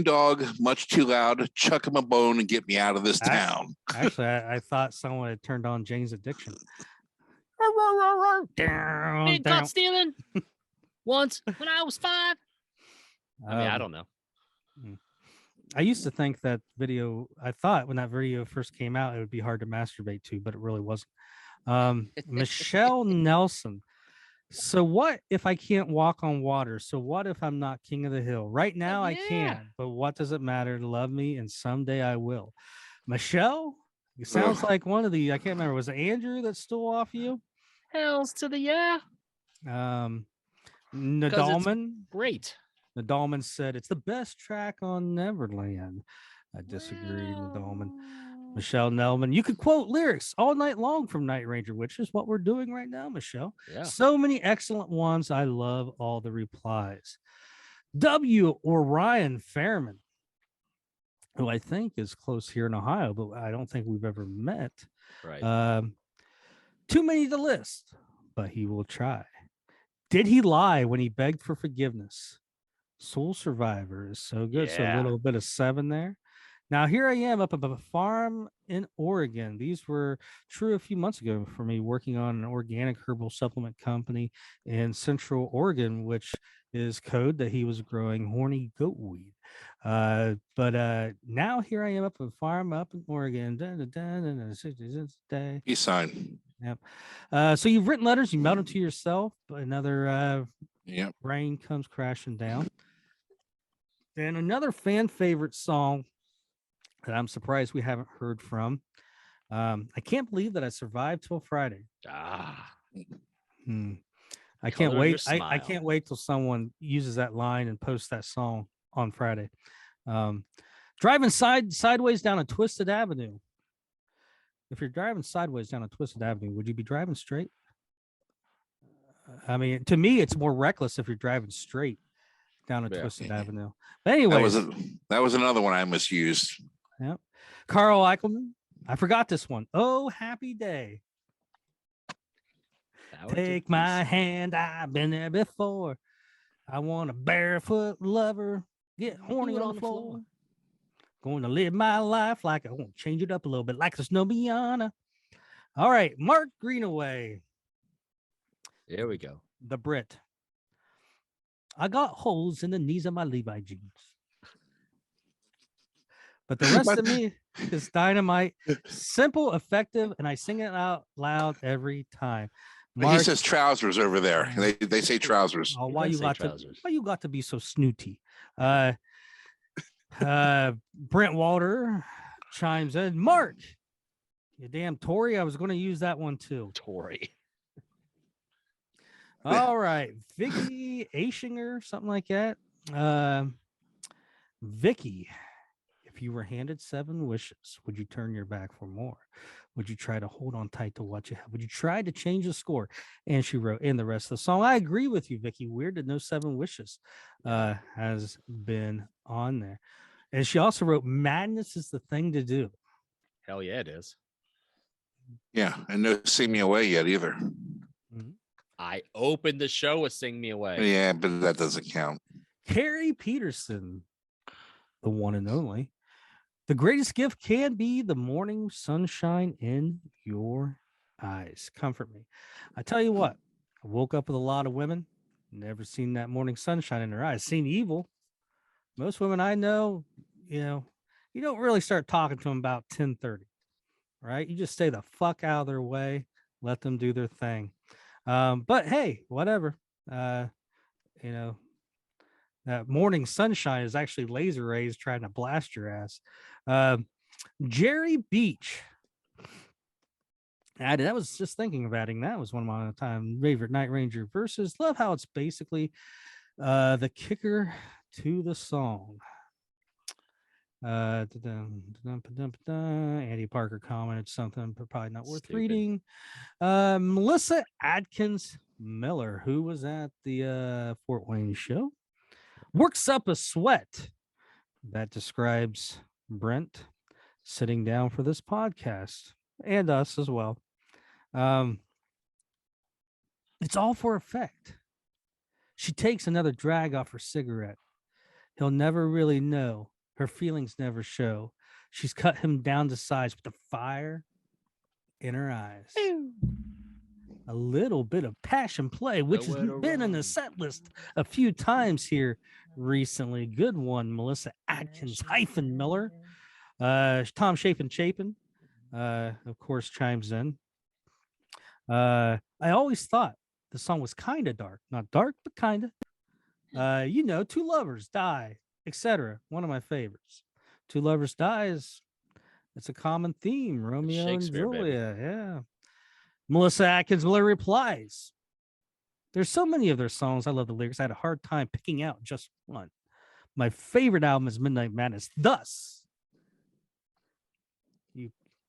dog, much too loud, chuck him a bone and get me out of this town. Actually, I thought someone had turned on Jane's Addiction. Been caught stealing once when I was 5. I mean, I don't know. I used to think that video, I thought when that video first came out, it would be hard to masturbate to, but it really wasn't. Michelle Nelson. So what if I can't walk on water? So what if I'm not king of the hill? Right now I can't, but what does it matter? Love me, and someday I will. Michelle, it sounds like one of the, I can't remember, was it Andrew that stole off you? Hells to the yeah. Nadalman. Great. Nadalman said it's the best track on Neverland. I disagree, Nadalman. Michelle Nelman, you could quote lyrics all night long from Night Ranger, which is what we're doing right now, Michelle. Yeah. So many excellent ones. I love all the replies. W. Orion Farmer, who I think is close here in Ohio, but I don't think we've ever met. Right. Too many to list, but he will try. Did he lie when he begged for forgiveness? Soul Survivor is so good. Yeah. So a little bit of 7 there. Now, here I am up at a farm in Oregon. These were true a few months ago for me, working on an organic herbal supplement company in Central Oregon, which is code that he was growing horny goat weed. But now here I am up at a farm up in Oregon. Peace sign. Yep. So you've written letters, you mailed them to yourself. Another rain comes crashing down. Then another fan favorite song that I'm surprised we haven't heard from. I can't believe that I survived till Friday. I can't wait. I can't wait till someone uses that line and posts that song on Friday. Driving sideways down a twisted avenue. If you're driving sideways down a twisted avenue, would you be driving straight? I mean, to me, it's more reckless if you're driving straight down a twisted avenue. But anyway, that was another one I misused. Yep. Carl Eichelman. I forgot this one. Oh, happy day. Take my hand. I've been there before. I want a barefoot lover. Get horny on the floor. Going to live my life like I want to change it up a little bit, like the Snowbiana. All right, Mark Greenaway. There we go. The Brit. I got holes in the knees of my Levi jeans. But the rest of me is dynamite. Simple, effective, and I sing it out loud every time. Mark, he says trousers over there. They say trousers. Oh, why you got to be so snooty? Brent Walter chimes in. Mark, you damn Tory. I was going to use that one too. Tory. All right. Vicky Ashinger, something like that. Vicky, if you were handed 7 wishes, would you turn your back for more? Would you try to hold on tight to what you have? Would you try to change the score? And she wrote in the rest of the song. I agree with you, Vicky. Weird that no 7 wishes has been on there. And she also wrote, madness is the thing to do. Hell yeah, it is. Yeah, and no Sing Me Away yet either. Mm-hmm. I opened the show with Sing Me Away. Yeah, but that doesn't count. Carrie Peterson, the one and only. The greatest gift can be the morning sunshine in your eyes. Comfort me. I tell you what, I woke up with a lot of women, never seen that morning sunshine in their eyes. Seen evil. Most women I know, you don't really start talking to them about 10:30, right? You just stay the fuck out of their way, let them do their thing. But hey, whatever. That morning sunshine is actually laser rays trying to blast your ass. Jerry Beach. I was just thinking of adding that was one of my all-time favorite Night Ranger verses. Love how it's basically the kicker to the song. Andy Parker commented something, but probably not worth reading. Melissa Adkins Miller, who was at the Fort Wayne show, works up a sweat. That describes Brent sitting down for this podcast and us as well. It's all for effect. She takes another drag off her cigarette. He'll never really know. Her feelings never show. She's cut him down to size with the fire in her eyes. A little bit of passion play, which has been in the set list a few times here recently. Good one, Melissa Adkins Miller. Tom Chapin, of course, chimes in. I always thought the song was kind of dark. Not dark, but kind of. Two lovers die, etc. One of my favorites. Two lovers die it's a common theme. Romeo and Juliet. Baby. Yeah. Melissa Atkins Miller replies, there's so many of their songs. I love the lyrics. I had a hard time picking out just one. My favorite album is Midnight Madness. Thus.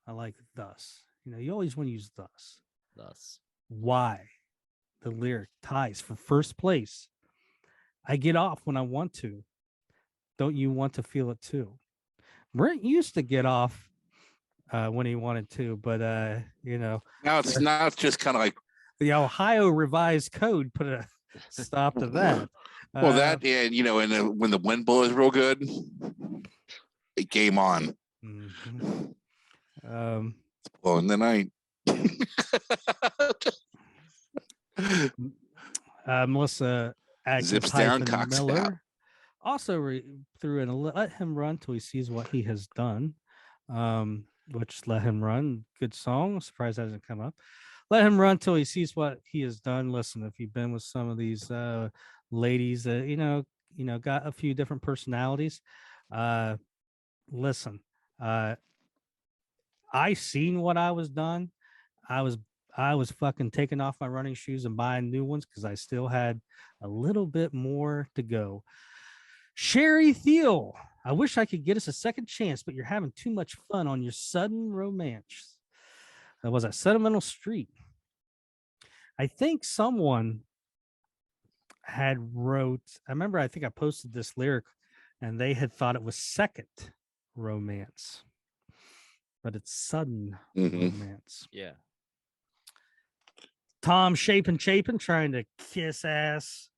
I like thus. You always want to use thus. Thus. Why? The lyric ties for first place. I get off when I want to. Don't you want to feel it too? Brent used to get off when he wanted to, but now it's not just kind of like the Ohio revised code put a stop to that. Well, that and when the wind blows real good, it game on. Mm-hmm. It's blowing the night. Melissa Zips down, cocks Miller out. Also threw in a let him run till he sees what he has done. Which Let Him Run, good song. Surprised that hasn't come up. Let him run till he sees what he has done. Listen, if you've been with some of these ladies that got a few different personalities, listen. I seen what I was done. I was fucking taking off my running shoes and buying new ones because I still had a little bit more to go. Sherry Thiel, I wish I could get us a second chance, but you're having too much fun on your sudden romance. That was at Sentimental Street. I think someone had wrote, I think I posted this lyric and they had thought it was second romance, but it's sudden romance. Yeah. Tom Chapin trying to kiss ass.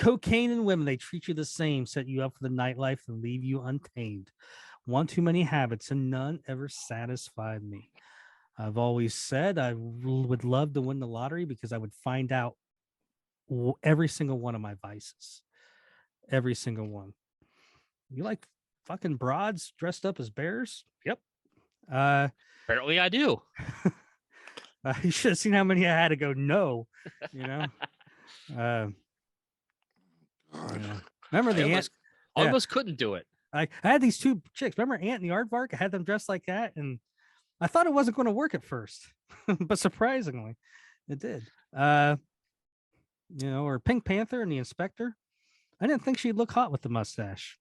Cocaine and women, they treat you the same, set you up for the nightlife and leave you untamed. One too many habits and none ever satisfied me. I've always said I would love to win the lottery because I would find out every single one of my vices. Every single one. You like fucking broads dressed up as bears? Yep. Apparently I do. You should have seen how many I had to go no, you know. Yeah. Remember the ant? Almost couldn't do it. I had these two chicks. Remember Ant and the Aardvark? I had them dressed like that, and I thought it wasn't going to work at first, but surprisingly, it did. Or Pink Panther and the Inspector. I didn't think she'd look hot with the mustache.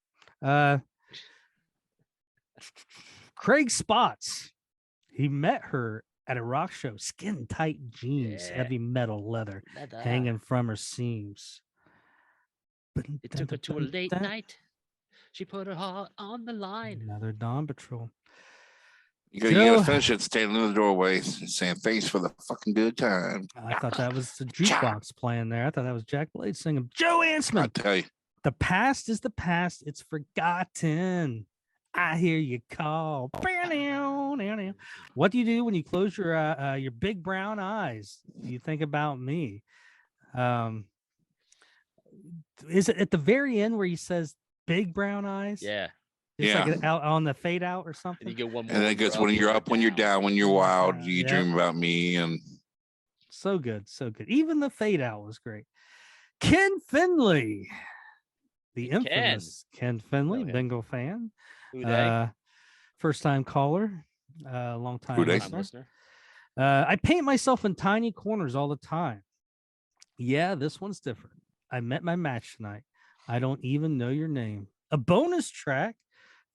Craig Spots. He met her at a rock show. Skin tight jeans, heavy metal leather hanging from her seams. It took her to a late night. She put her heart on the line. Another Dawn Patrol. You gotta finish it standing in the doorway saying thanks for the fucking good time. I thought that was the jukebox playing there. I thought that was Jack Blade singing. Joe Ansman. I tell you. The past is the past. It's forgotten. I hear you call. What do you do when you close your big brown eyes? You think about me. Is it at the very end where he says big brown eyes? Yeah. It's like out on the fade out or something. And you get one more. And then it goes when you're up, when you're down, when you're wild, you dream about me. And so good. Even the fade out was great. Ken Finley. The infamous Ken Finley, bingo fan. First time caller, long time listener. I paint myself in tiny corners all the time. Yeah, this one's different. I met my match tonight. I don't even know your name. A bonus track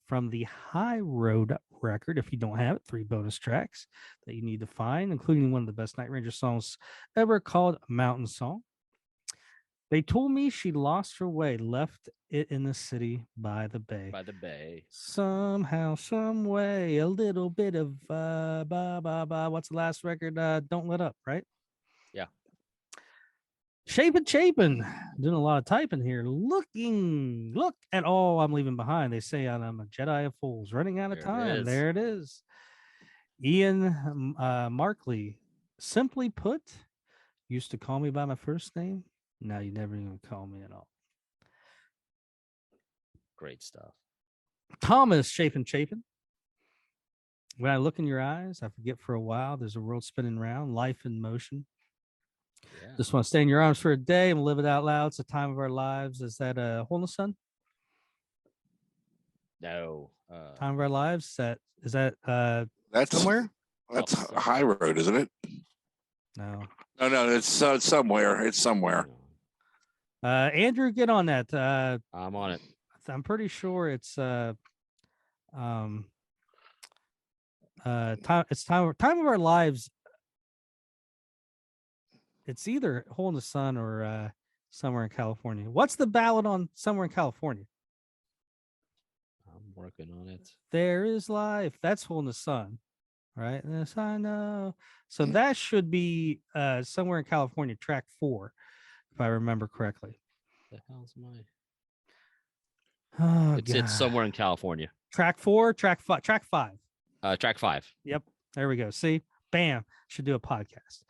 from the High Road record. If you don't have it, 3 bonus tracks that you need to find, including one of the best Night Ranger songs ever called Mountain Song. They told me she lost her way, left it in the city by the bay. Somehow, some way, a little bit of what's the last record? Don't Let Up, right? Yeah. Chapin, doing a lot of typing here. Look at all I'm leaving behind. They say I'm a Jedi of Fools, running out of time. There it is. Ian Markley, simply put, used to call me by my first name. Now you never even call me at all. Great stuff. Thomas Chapin. When I look in your eyes, I forget for a while. There's a world spinning round, life in motion. Yeah. Just want to stay in your arms for a day and live it out loud. It's the time of our lives. Is that Hole in the Sun? No. Time of Our Lives. Is that that's somewhere? That's High Road, isn't it? No. No. It's somewhere. It's somewhere. Andrew, get on that. I'm on it. I'm pretty sure it's time of Our Lives. It's either Hole in the Sun or Somewhere in California. What's the ballad on Somewhere in California? I'm working on it. There is life. That's Hole in the Sun, right? Yes, I know. So that should be Somewhere in California, track 4, if I remember correctly. The hell's my? Oh, it's Somewhere in California. Track 4, track 5. Track 5. Track 5. Yep. There we go. See, bam. Should do a podcast.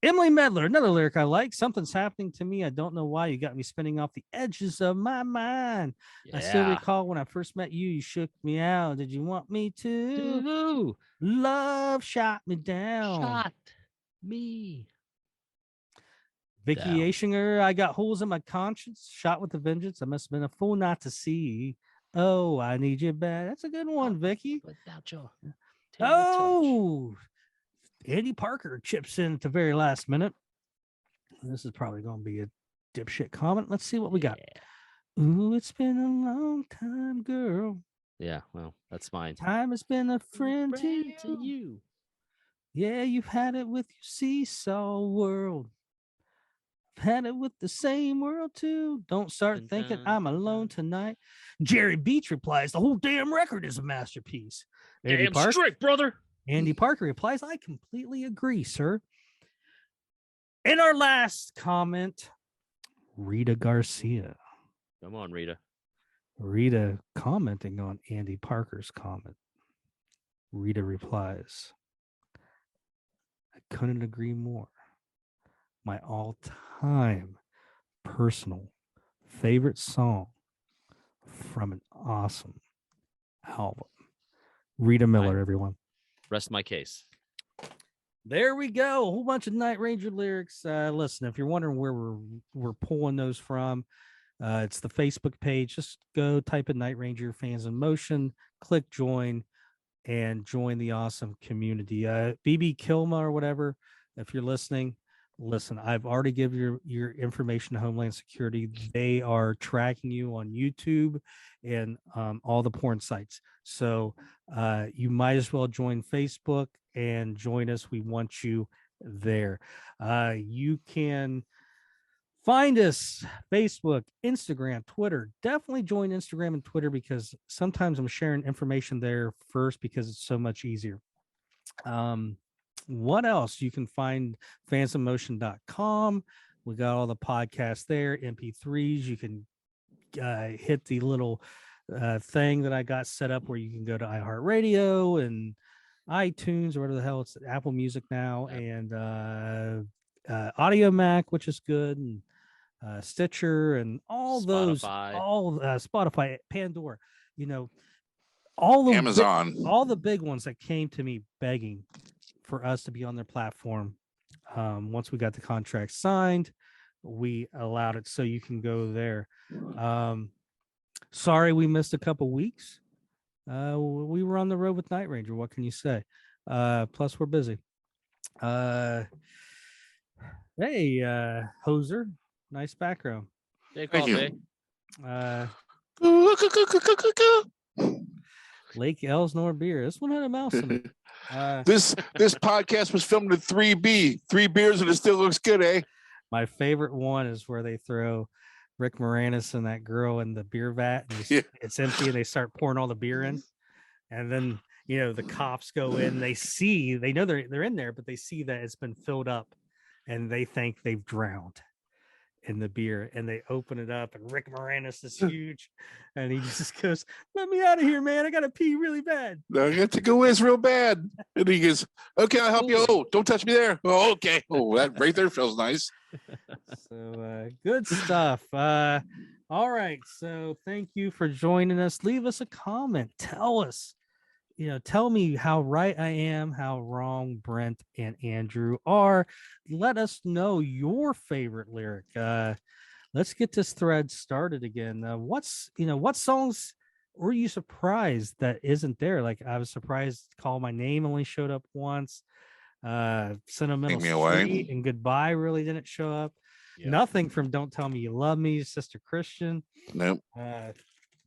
Emily Medler, another lyric I like. Something's happening to me. I don't know why. You got me spinning off the edges of my mind. Yeah. I still recall when I first met you, you shook me out. Did you want me to? Love shot me down. Shot me. Vicky Ashinger, I got holes in my conscience. Shot with a vengeance. I must have been a fool not to see. Oh, I need you back. That's a good one, Vicky. Without your touch. Andy Parker chips in at the very last minute. This is probably going to be a dipshit comment. Let's see what we got. Ooh, it's been a long time, girl. Yeah, well, that's mine. Time has been a friend to you. Yeah, you've had it with your seesaw world. I've had it with the same world too. Don't start thinking I'm alone tonight. Jerry Beach replies, the whole damn record is a masterpiece. Damn straight, brother. Andy Parker replies, I completely agree, sir. In our last comment, Rita Garcia. Come on, Rita. Rita commenting on Andy Parker's comment. Rita replies, I couldn't agree more. My all-time personal favorite song from an awesome album. Rita Miller, everyone. Rest my case. There we go. A whole bunch of Night Ranger lyrics. Listen, if you're wondering where we're pulling those from, it's the Facebook page. Just go type in Night Ranger Fans in Motion, click join, and join the awesome community. BB Kilma or whatever, if you're listening, listen, I've already given your information to Homeland Security. They are tracking you on YouTube and all the porn sites. So you might as well join Facebook and join us. We want you there. You can find us Facebook, Instagram, Twitter. Definitely join Instagram and Twitter because sometimes I'm sharing information there first because it's so much easier. What else? You can find fansomotion.com. We got all the podcasts there, MP3s. You can hit the little thing that I got set up where you can go to iHeartRadio and iTunes or whatever the hell it's Apple Music now, and Audio Mac, which is good, and Stitcher and all those, Spotify, Pandora, all the Amazon, all the big ones that came to me begging for us to be on their platform. Once we got the contract signed, we allowed it, so you can go there. Sorry we missed a couple weeks. We were on the road with Night Ranger. What can you say? Plus we're busy. Hey, Hoser, nice background. Thank you. Lake Elsnore beer. This one had a mouse in it. This podcast was filmed in 3B. 3 beers and it still looks good, eh? My favorite one is where they throw Rick Moranis and that girl in the beer vat. And it's empty and they start pouring all the beer in. And then, the cops go in. They know they're in there, but they see that it's been filled up and they think they've drowned in the beer, and they open it up and Rick Moranis is huge and he just goes, let me out of here, man, I gotta pee really bad. I got to go real bad. And he goes, okay, I'll help you. Oh, don't touch me there. Oh, okay. Oh, that right there feels nice. So good stuff. All right, so thank you for joining us. Leave us a comment, tell us, tell me how right I am, how wrong Brent and Andrew are. Let us know your favorite lyric. Let's get this thread started again. What songs were you surprised that isn't there? Like, I was surprised Call My Name only showed up once. Sentimental Street and Goodbye really didn't show up. Yep. Nothing from Don't Tell Me You Love Me, Sister Christian. Nope. Well,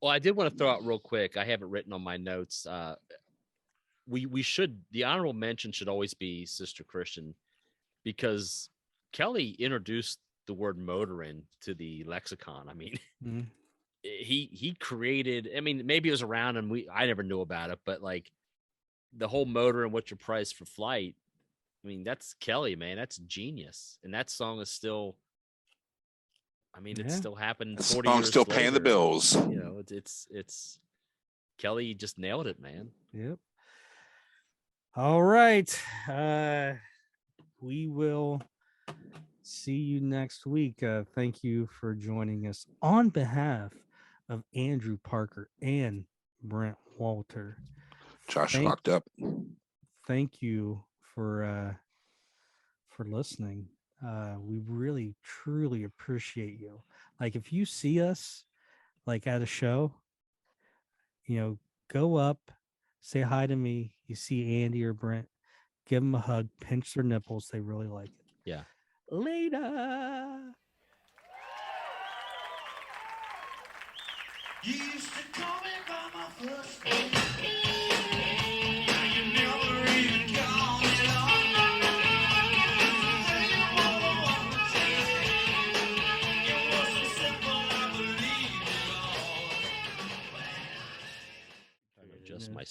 I did want to throw out real quick. I have it written on my notes. We should, the honorable mention should always be Sister Christian, because Kelly introduced the word motorin to the lexicon. I mean, he created, I mean, maybe it was around and I never knew about it, but like the whole motor and what's your price for flight. I mean, that's Kelly, man. That's genius. And that song is still, I mean, it still happened. 40 years still later. Paying the bills. It's Kelly just nailed it, man. Yep. All right. We will see you next week. Thank you for joining us on behalf of Andrew Parker and Brent Walter. Josh locked up. Thank you for listening. We really, truly appreciate you. Like, if you see us like at a show, go up, say hi to me. You see Andy or Brent, give them a hug, pinch their nipples. They really like it. Yeah. Later. You used to call me by my first name. Now you never even call me at all. Say what I want to say. It was so simple, I believed it all. Just my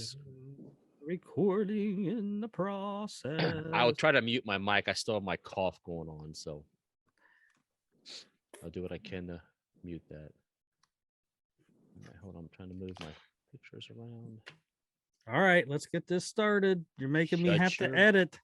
recording in the process. I'll try to mute my mic. I still have my cough going on, so I'll do what I can to mute that. All right, hold on. I'm trying to move my pictures around. All right, let's get this started. You're making me Shut have to your- edit.